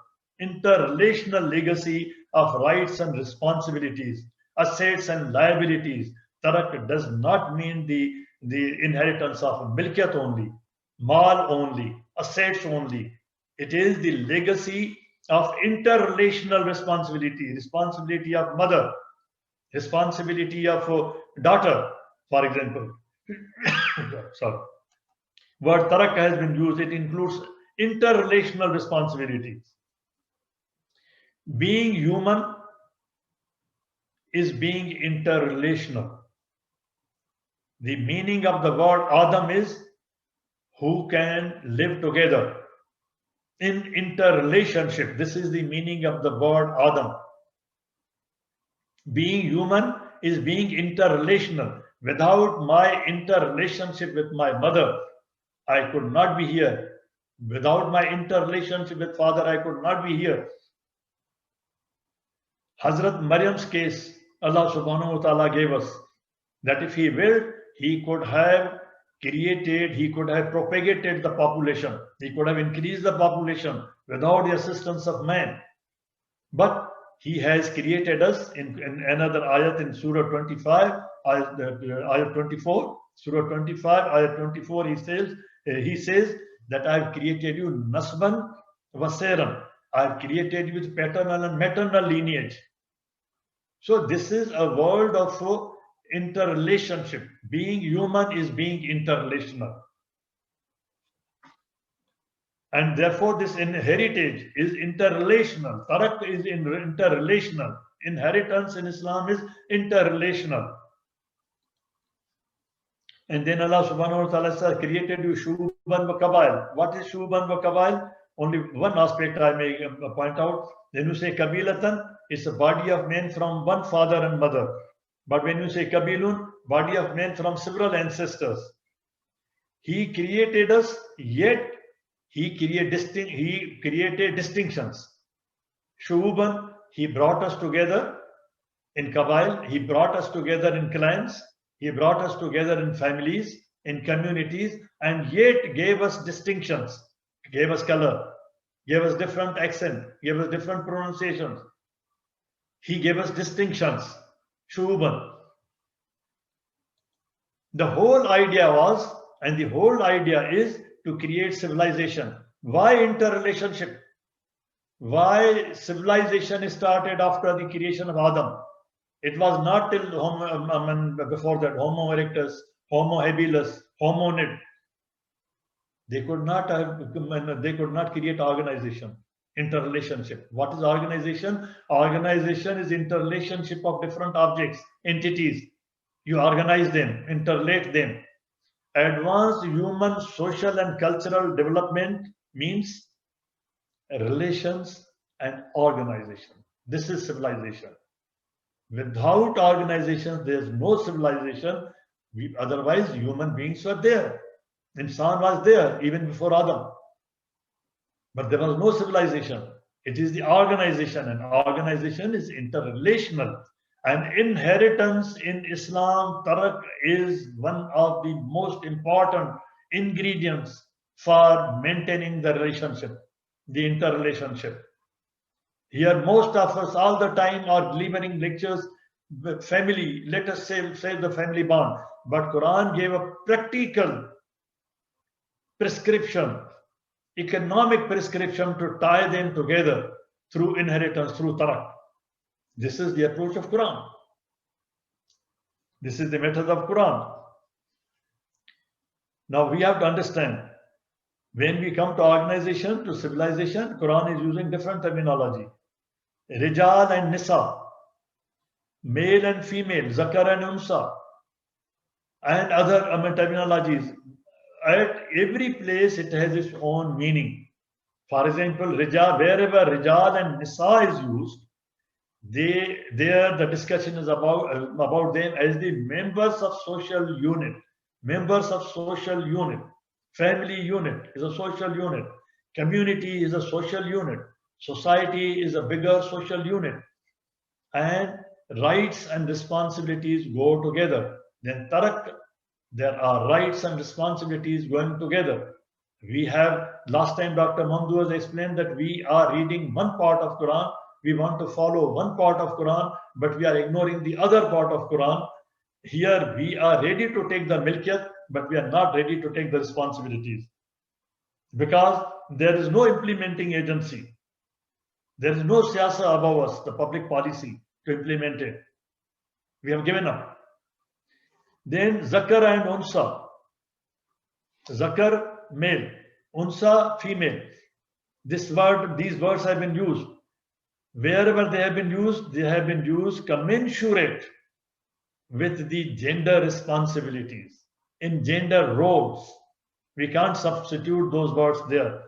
legacy of rights and responsibilities, assets and liabilities. Tarakka does not mean the inheritance of milkiyat only, mal only, assets only. It is the legacy of interrelational responsibility of mother, responsibility of daughter, for example. Sorry. Word tarakka has been used. It includes interrelational responsibilities. Being human is being interrelational. The meaning of the word Adam is who can live together in interrelationship. This is the meaning of the word Adam. Being human is being interrelational. Without my interrelationship with my mother, I could not be here. Without my interrelationship with father, I could not be here. Hazrat Maryam's case, Allah subhanahu wa ta'ala gave us that if he willed, he could have created, he could have propagated the population. He could have increased the population without the assistance of man. But he has created us in another ayat in Surah 25, ayat 24, Surah 25, ayat 24, he says that I have created you nasban waseran. I have created you with paternal and maternal lineage. So this is a world of interrelationship. Being human is being interrelational. And therefore this heritage is interrelational. Tarak is interrelational. Inheritance in Islam is interrelational. And then Allah subhanahu wa ta'ala says, created you shuban wa kabail. What is shuban wa kabail? Only one aspect I may point out. When you say kabilatan, it's a body of men from one father and mother. But when you say kabilun, body of men from several ancestors. He created us, yet he created distinctions. Shuban, he brought us together in kabail, he brought us together in clans, he brought us together in families, in communities, and yet gave us distinctions, gave us color, gave us different accent, gave us different pronunciations. He gave us distinctions. Shuban. The whole idea was, and the whole idea is, to create civilization. Why interrelationship? Why civilization started after the creation of Adam? It was not till before that, Homo erectus, Homo habilis, hominid. They could not create organization, interrelationship. What is organization? Organization is interrelationship of different objects, entities. You organize them, interrelate them. Advanced human social and cultural development means relations and organization. This is civilization. Without organization, there is no civilization. Otherwise, human beings were there. Insan was there even before Adam. But there was no civilization. It is the organization, and organization is interrelational. And inheritance in Islam, tarak is one of the most important ingredients for maintaining the relationship, the interrelationship. Here, most of us all the time are delivering lectures with family. Let us say the family bond. But Quran gave a practical prescription, economic prescription to tie them together through inheritance, through tarak. This is the approach of Quran. This is the method of Quran. Now we have to understand, when we come to organization, to civilization, Quran is using different terminology. Rijal and Nisa, male and female, Zakar and Unsa, and other terminologies. At every place it has its own meaning. For example, Rijal, wherever Rijal and Nisa is used, there the discussion is about them as the members of social unit. Members of social unit. Family unit is a social unit. Community is a social unit. Society is a bigger social unit. And rights and responsibilities go together. Then tarak, there are rights and responsibilities going together. We have, last time Dr. Mamdou has explained that we are reading one part of Quran. We want to follow one part of Quran, but we are ignoring the other part of Quran. Here we are ready to take the milkiyat, but we are not ready to take the responsibilities. Because there is no implementing agency. There is no siyasa above us, the public policy, to implement it. We have given up. Then Zakar and Unsa. Zakar, male. Unsa, female. These words have been used. Wherever they have been used commensurate with the gender responsibilities, in gender roles. We can't substitute those words there.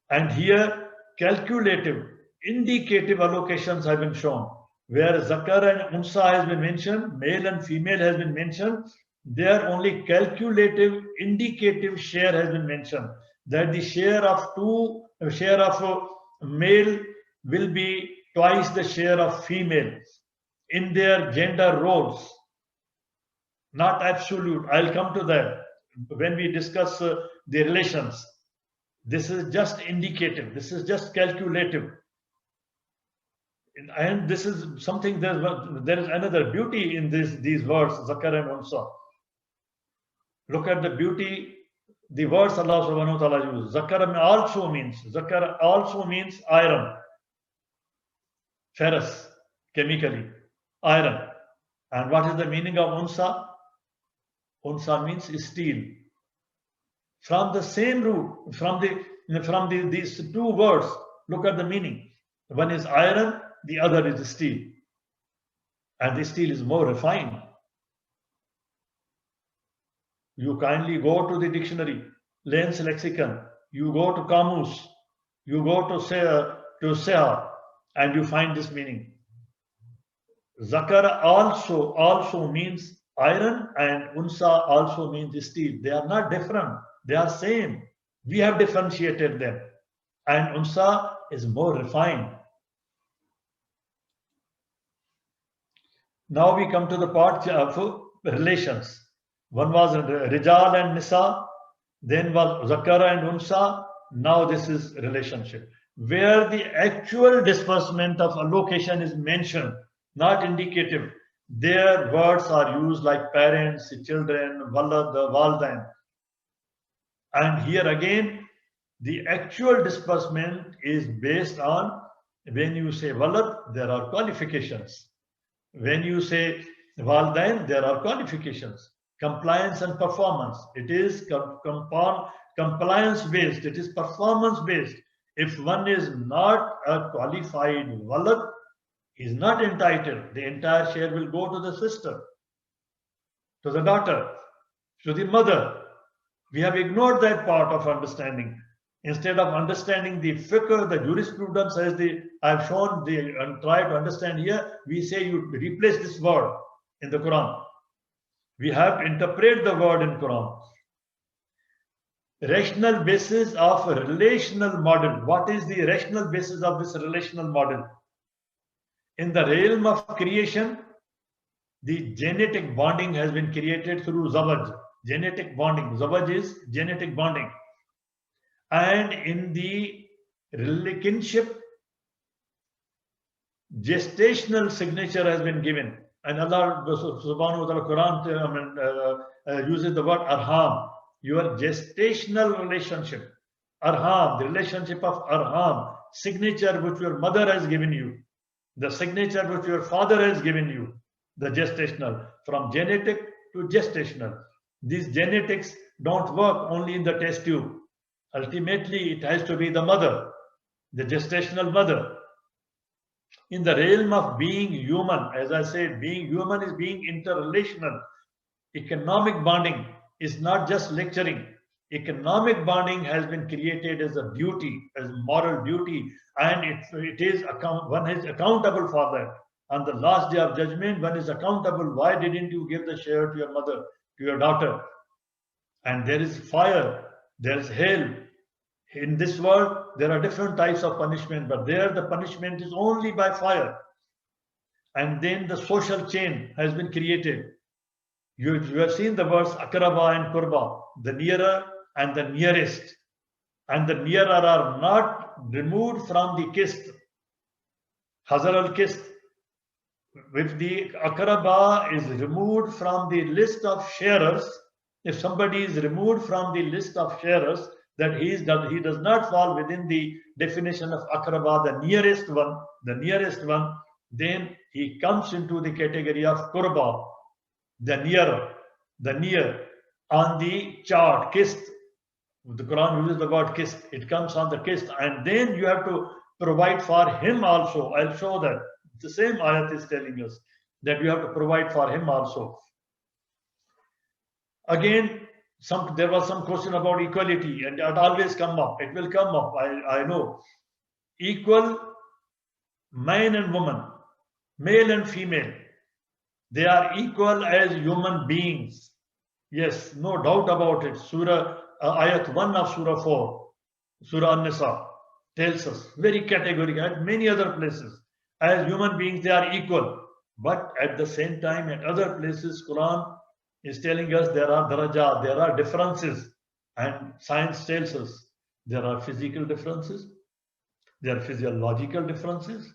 And here, calculative, indicative allocations have been shown. Where Zakar and Unsa has been mentioned, male and female has been mentioned, there only calculative, indicative share has been mentioned. That the share of male will be twice the share of female in their gender roles. Not absolute. I'll come to that when we discuss the relations. This is just indicative. This is just calculative. And this is something, there is another beauty in these words, Zakar and Unsa. Look at the beauty, the words Allah subhanahu wa ta'ala uses. Zakar also means iron, ferrous, chemically, iron. And what is the meaning of Unsa? Unsa means steel. From the same root, from these two words, look at the meaning. One is iron, the other is steel. And the steel is more refined. You kindly go to the dictionary, Lane's lexicon, you go to Kamus, you go to Seha, and you find this meaning. Zakar also means iron, and Unsa also means steel. They are not different. They are same. We have differentiated them. And Unsa is more refined. Now we come to the part of relations. One was Rijal and Nisa, then was Zakara and Unsa. Now this is relationship, where the actual disbursement of allocation is mentioned, not indicative. Their words are used like parents, children, walad, waldain. And here again, the actual disbursement is based on, when you say walad, there are qualifications. When you say waldain, there are qualifications. Compliance and performance. It is compliance based. It is performance based. If one is not a qualified walad, he is not entitled. The entire share will go to the sister, to the daughter, to the mother. We have ignored that part of understanding. Instead of understanding the fiqh, the jurisprudence, as I've shown and try to understand here, we say you replace this word in the Quran. We have to interpret the word in Quran. Rational basis of a relational model. What is the rational basis of this relational model? In the realm of creation, the genetic bonding has been created through zawaj. Genetic bonding. Zawaj is genetic bonding. And in the kinship, gestational signature has been given. And Allah subhanahu wa ta'ala Quran uses the word arham, your gestational relationship. Arham, the relationship of arham, signature which your mother has given you, the signature which your father has given you, the gestational, from genetic to gestational. These genetics don't work only in the test tube. Ultimately, it has to be the mother, the gestational mother. In the realm of being human, as I said, being human is being interrelational. Economic bonding is not just lecturing. Economic bonding has been created as a duty, as moral duty, and one is accountable for that. On the last day of judgment, one is accountable. Why didn't you give the share to your mother, to your daughter? And there is fire, there is hell. In this world, there are different types of punishment, but there the punishment is only by fire. And then the social chain has been created. You have seen the words akraba and kurba, the nearer and the nearest. And the nearer are not removed from the kist. Hazar al-kist. If the akraba is removed from the list of sharers, if somebody is removed from the list of sharers, that he does not fall within the definition of akraba, the nearest one, then he comes into the category of kurba, the near on the chart, kist. The Quran uses the word kist. It comes on the kist, and then you have to provide for him also. I'll show that. The same ayat is telling us that you have to provide for him also. Again, there was some question about equality, and it always come up. It will come up, I know. Equal man and woman, male and female, they are equal as human beings. Yes, no doubt about it. Surah Ayat 1 of Surah 4, Surah An-Nisa tells us very categorically, at many other places, as human beings they are equal. But at the same time, at other places, Quran is telling us there are darajat, there are differences. And science tells us there are physical differences, there are physiological differences,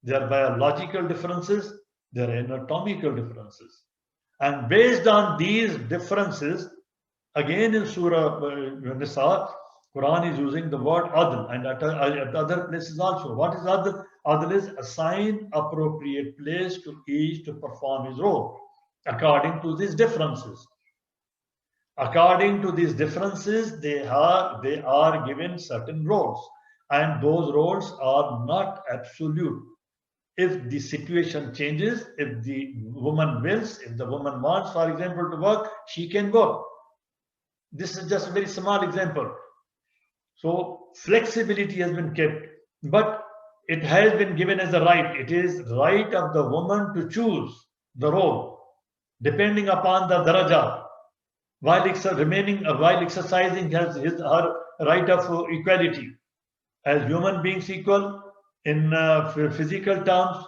there are biological differences, there are anatomical differences. And based on these differences, again in Surah Nisa, Quran is using the word adl, and at other places also. What is adl? Adl is assign appropriate place to each to perform his role according to these differences. According to these differences, they are given certain roles, and those roles are not absolute. If the situation changes, if the woman wills, if the woman wants, for example, to work, she can work. This is just a very small example. So flexibility has been kept, but it has been given as a right. It is right of the woman to choose the role, depending upon the daraja, while exercising her right of equality. As human beings equal in physical terms,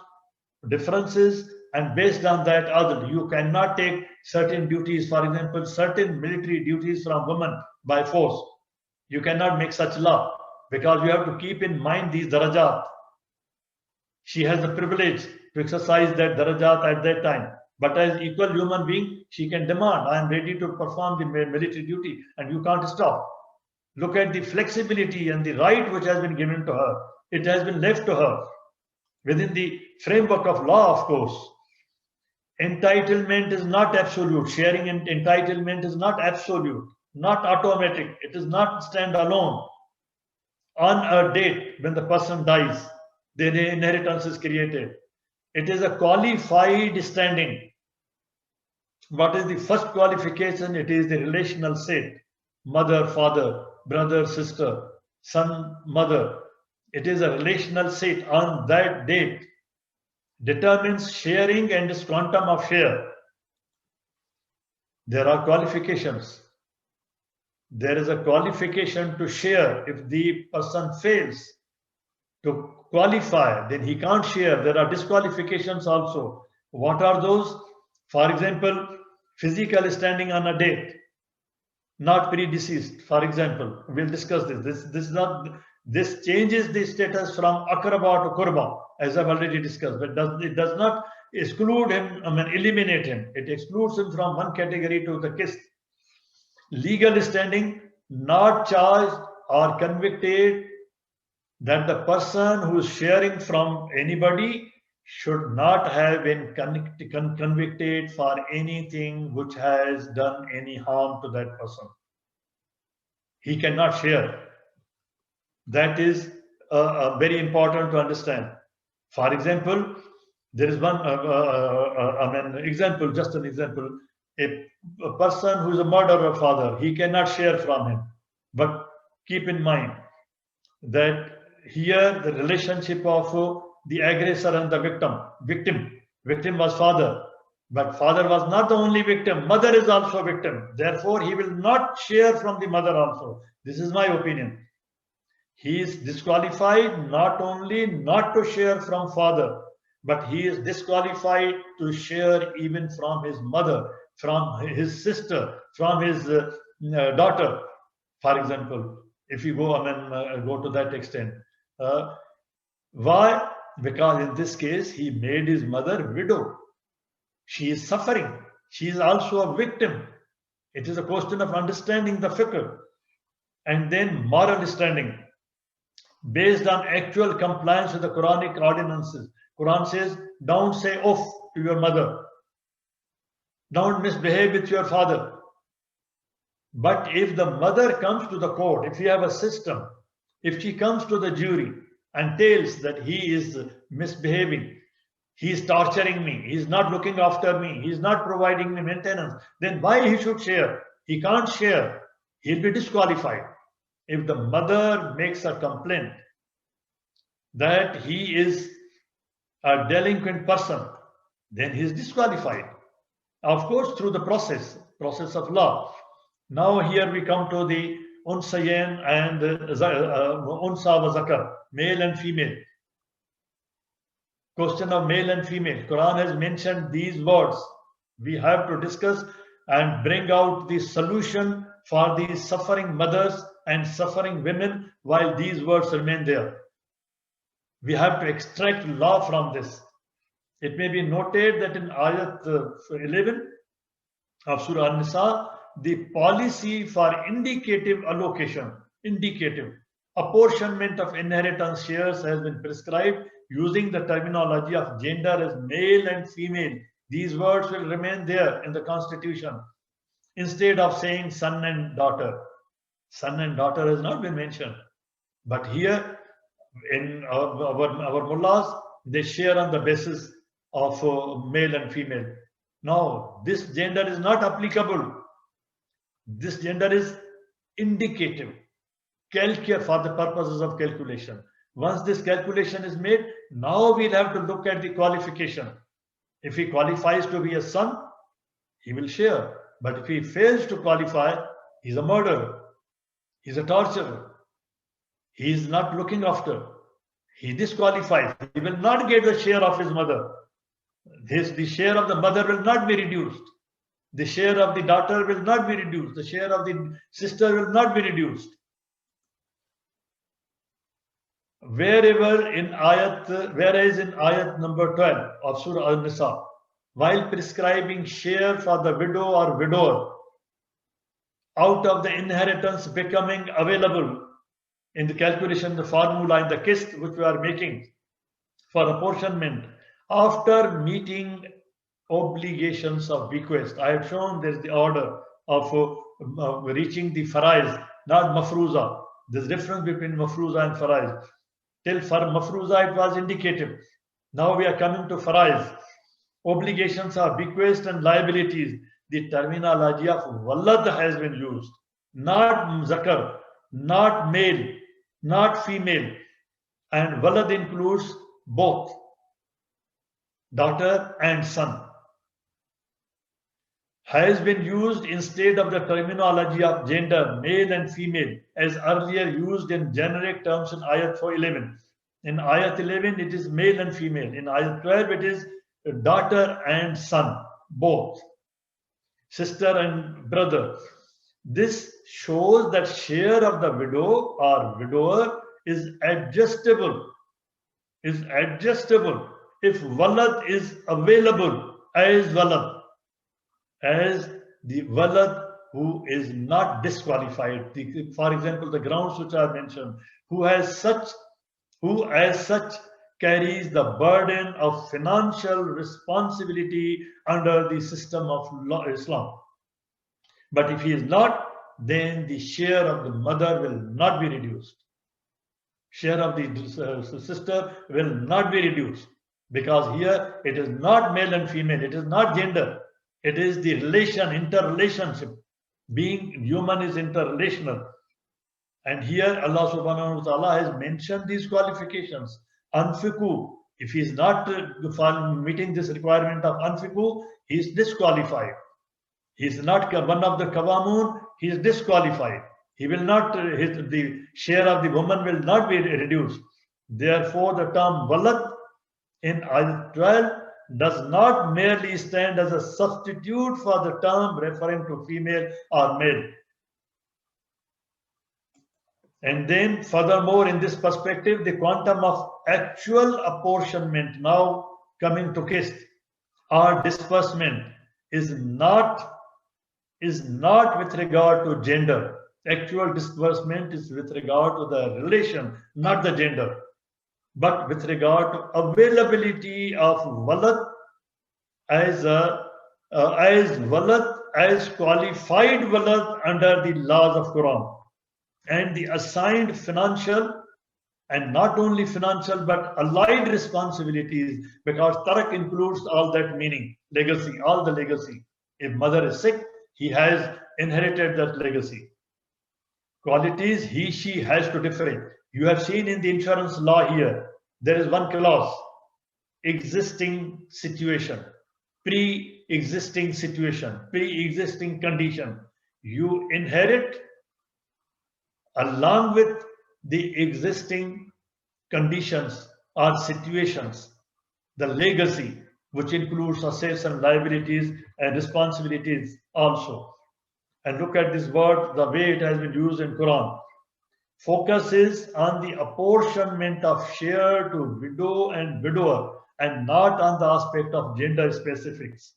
differences, and based on that other, you cannot take certain duties, for example, certain military duties from women by force. You cannot make such law, because you have to keep in mind these darajat. She has the privilege to exercise that darajat at that time. But as equal human being, she can demand, I am ready to perform the military duty, and you can't stop. Look at the flexibility and the right which has been given to her. It has been left to her within the framework of law, of course. Entitlement is not absolute. Sharing and entitlement is not absolute, not automatic. It is not stand alone. On a date when the person dies, the inheritance is created. It is a qualified standing. What is the first qualification? It is the relational set. Mother, father, brother, sister, son, mother. It is a relational set on that date. Determines sharing and its quantum of share. There are qualifications. There is a qualification to share. If the person fails to qualify, then he can't share. There are disqualifications also. What are those? For example, physical standing on a date, not predeceased. For example, we'll discuss this. This changes the status from akraba to qurba, as I've already discussed. But it does not exclude him, eliminate him. It excludes him from one category to the kist. Legal standing, not charged or convicted, that the person who is sharing from anybody should not have been convicted for anything which has done any harm to that person. He cannot share. That is very important to understand. For example, there is one example, just an example. A person who is a murderer father, he cannot share from him. But keep in mind that here the relationship of the aggressor and the victim was father, but father was not the only victim, mother is also victim. Therefore, he will not share from the mother also. This is my opinion. He is disqualified not only not to share from father, but he is disqualified to share even from his mother, from his sister, from his daughter, for example, if you go go to that extent. Why? Because in this case, he made his mother widow. She is suffering. She is also a victim. It is a question of understanding the fiqh. And then moral standing. Based on actual compliance with the Quranic ordinances. Quran says, don't say off to your mother. Don't misbehave with your father. But if the mother comes to the court, if you have a system, if she comes to the jury and tells that he is misbehaving, he is torturing me, he is not looking after me, he is not providing me maintenance, then why he should share? He can't share. He'll be disqualified. If the mother makes a complaint that he is a delinquent person, then he is disqualified. Of course, through the process of law. Now here we come to the unsayen and unsa wa zakar, male and female. Question of male and female. Quran has mentioned these words. We have to discuss and bring out the solution for these suffering mothers and suffering women while these words remain there. We have to extract law from this. It may be noted that in Ayat 11 of Surah An-Nisa, the policy for indicative allocation, indicative apportionment of inheritance shares has been prescribed using the terminology of gender as male and female. These words will remain there in the constitution instead of saying son and daughter. Son and daughter has not been mentioned. But here in our mullahs, they share on the basis of male and female. Now, this gender is not applicable. This gender is indicative, for the purposes of calculation. Once this calculation is made, now we'll have to look at the qualification. If he qualifies to be a son, he will share. But if he fails to qualify, he's a murderer. He's a torturer. He is not looking after. He disqualifies. He will not get the share of his mother. The share of the mother will not be reduced. The share of the daughter will not be reduced. The share of the sister will not be reduced. Whereas in ayat number 12 of Surah An-Nisa, while prescribing share for the widow or widower out of the inheritance becoming available in the calculation, the formula in the kist which we are making for apportionment, after meeting obligations of bequest. I have shown there is the order of reaching the faraiz, not mafruza. There's difference between mafruza and faraiz. Till for mafruza it was indicative. Now we are coming to faraiz. Obligations of bequest and liabilities. The terminology of walad has been used. Not zakar, not male, not female. And walad includes both daughter and son. Has been used instead of the terminology of gender, male and female, as earlier used in generic terms in Ayat 11. In Ayat 11, it is male and female. In Ayat 12, it is daughter and son, both, sister and brother. This shows that share of the widow or widower is adjustable. If walad is available as walad, as the walad who is not disqualified. For example, the grounds which are mentioned, who as such carries the burden of financial responsibility under the system of Islam. But if he is not, then the share of the mother will not be reduced. Share of the sister will not be reduced, because here it is not male and female, it is not gender. It is the relation, interrelationship. Being human is interrelational. And here Allah subhanahu wa ta'ala has mentioned these qualifications. Anfiku, if he is not meeting this requirement of anfiku, he is disqualified. He is not one of the kawamun, he is disqualified. He will not, the share of the woman will not be reduced. Therefore, the term walad in Ayat 12 does not merely stand as a substitute for the term referring to female or male. And then furthermore, in this perspective, the quantum of actual apportionment now coming to kist or disbursement is not with regard to gender. Actual disbursement is with regard to the relation, not the gender, but with regard to availability of walad as qualified walad under the laws of Quran, and the assigned financial And not only financial, but allied responsibilities, because tarak includes all that meaning, legacy, all the legacy. If mother is sick, he has inherited that legacy. Qualities he, she has to differ. You have seen in the insurance law here, there is one clause, existing situation, pre-existing situation, pre-existing condition. You inherit along with the existing conditions or situations, the legacy, which includes assets and liabilities and responsibilities also. And look at this word, the way it has been used in Quran. Focus is on the apportionment of share to widow and widower, and not on the aspect of gender specifics.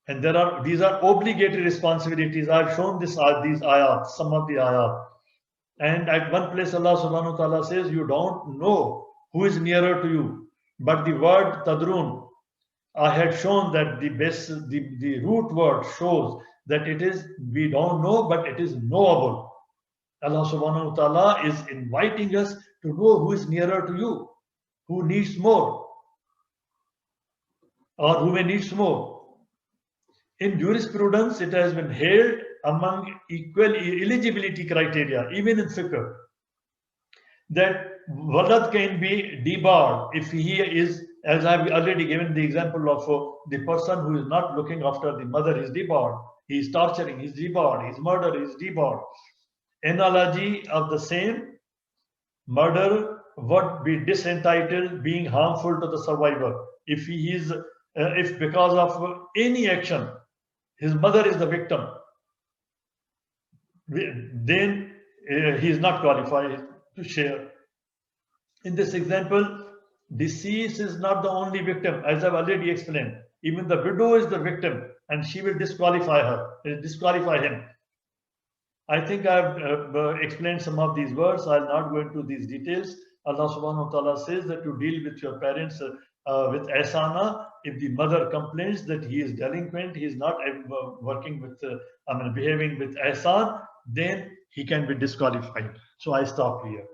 And these are obligatory responsibilities. I've shown these ayat, some of the ayat. And at one place Allah subhanahu wa ta'ala says, you don't know who is nearer to you. But the word tadrun, I had shown that the root word shows that it is, we don't know, but it is knowable. Allah subhanahu wa ta'ala is inviting us to know who is nearer to you, who needs more, or who may need more. In jurisprudence, it has been held among equal eligibility criteria, even in fiqh, that walad can be debarred if he is, as I've already given the example of the person who is not looking after the mother is debarred. He is torturing, he is debarred. His murder is debarred. Analogy of the same, murder would be disentitled, being harmful to the survivor. If he is, if because of any action, his mother is the victim, then he is not qualified to share. In this example, deceased is not the only victim, as I've already explained. Even the widow is the victim, and she will disqualify him. I think I've explained some of these words. I'll not go into these details. Allah subhanahu wa ta'ala says that you deal with your parents with ihsana. If the mother complains that he is delinquent, he is not working with, behaving with ihsan, then he can be disqualified. So I stop here.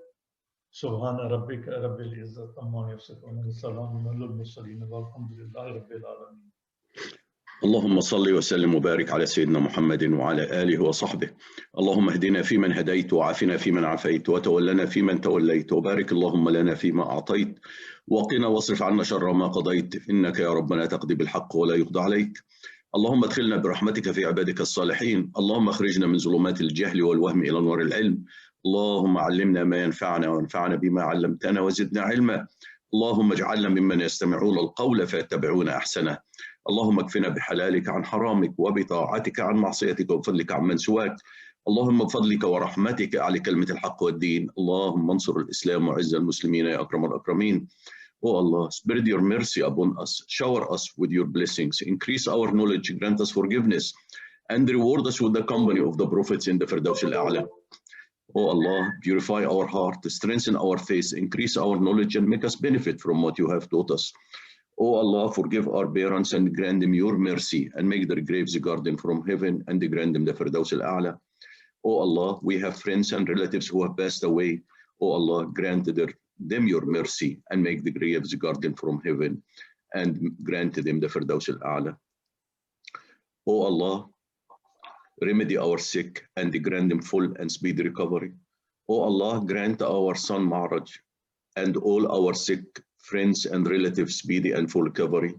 Subhana rabbika rabbil izzati amma yasifun wa salamun alal mursalin walhamdulillahi rabbil alamin. اللهم صل وسلم وبارك على سيدنا محمد وعلى آله وصحبه. اللهم اهدنا فيمن هديت وعافنا فيمن عافيت وتولنا فيمن توليت وبارك اللهم لنا فيما أعطيت وقنا واصرف عنا شر ما قضيت إنك يا ربنا تقضي بالحق ولا يقضى عليك. اللهم ادخلنا برحمتك في عبادك الصالحين. اللهم اخرجنا من ظلمات الجهل والوهم إلى نور العلم. اللهم علمنا ما ينفعنا وانفعنا بما علمتنا وزدنا علما. اللهم اجعلنا ممن يستمعون القول فيتبعون أحسنه. اللهم اكفنا بحلالك عن حرامك وبطاعتك عن معصيتك وبفضلك عن من سواك. اللهم بفضلك ورحمتك أعلِ كلمة الحق والدين. اللهم انصر الإسلام وعز المسلمين يا أكرم الأكرمين. Oh Allah, spread your mercy upon us, shower us with your blessings, increase our knowledge, grant us forgiveness, and reward us with the company of the prophets in the Firdaus al-A'la. Oh Allah, purify our heart, strengthen our faith, increase our knowledge, and make us benefit from what you have taught us. Oh Allah, forgive our parents and grant them your mercy, and make their graves a garden from heaven, and grant them the Firdaus al-A'la. Oh Allah, we have friends and relatives who have passed away. Oh Allah, grant them your mercy, and make the graves a garden from heaven, and grant them the Firdaus al-A'la. Oh Allah, remedy our sick and grant them full and speedy recovery. Oh Allah, grant our son Ma'raj and all our sick friends and relatives speedy and full recovery.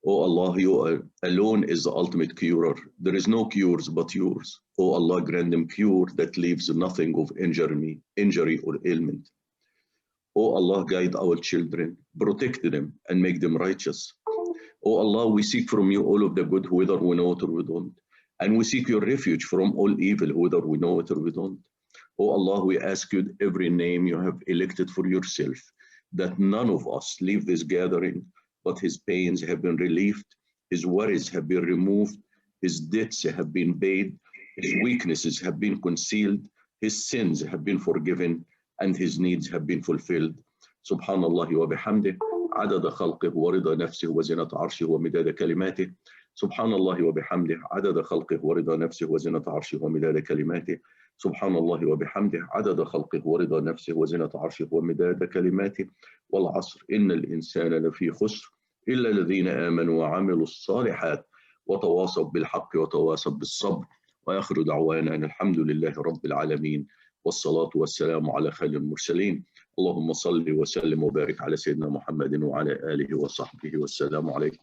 Oh Allah, you alone is the ultimate curer. There is no cures but yours. Oh Allah, grant them cure that leaves nothing of injury or ailment. Oh Allah, guide our children, protect them and make them righteous. Oh Allah, we seek from you all of the good, whether we know it or we don't. And we seek your refuge from all evil, whether we know it or we don't. Oh Allah, we ask you every name you have elected for yourself, that none of us leave this gathering, but his pains have been relieved, his worries have been removed, his debts have been paid, his weaknesses have been concealed, his sins have been forgiven, and his needs have been fulfilled. Subhanallah wa bihamdih, adada khalqih wa rida nafsih wa zinata arshih wa midada kalimatih. Subhanallah wa bihamdih, adada khalqih wa rida nafsih wa zinata arshih wa midada kalimatih. سبحان الله وبحمده عدد خلقه ورضا نفسه وزنة عرشه ومداد كلماته. والعصر إن الإنسان لفي خسر إلا الذين آمنوا وعملوا الصالحات وتواصوا بالحق وتواصوا بالصبر. وآخر دعوانا أن الحمد لله رب العالمين والصلاة والسلام على خير المرسلين. اللهم صل وسلم وبارك على سيدنا محمد وعلى آله وصحبه والسلام عليكم.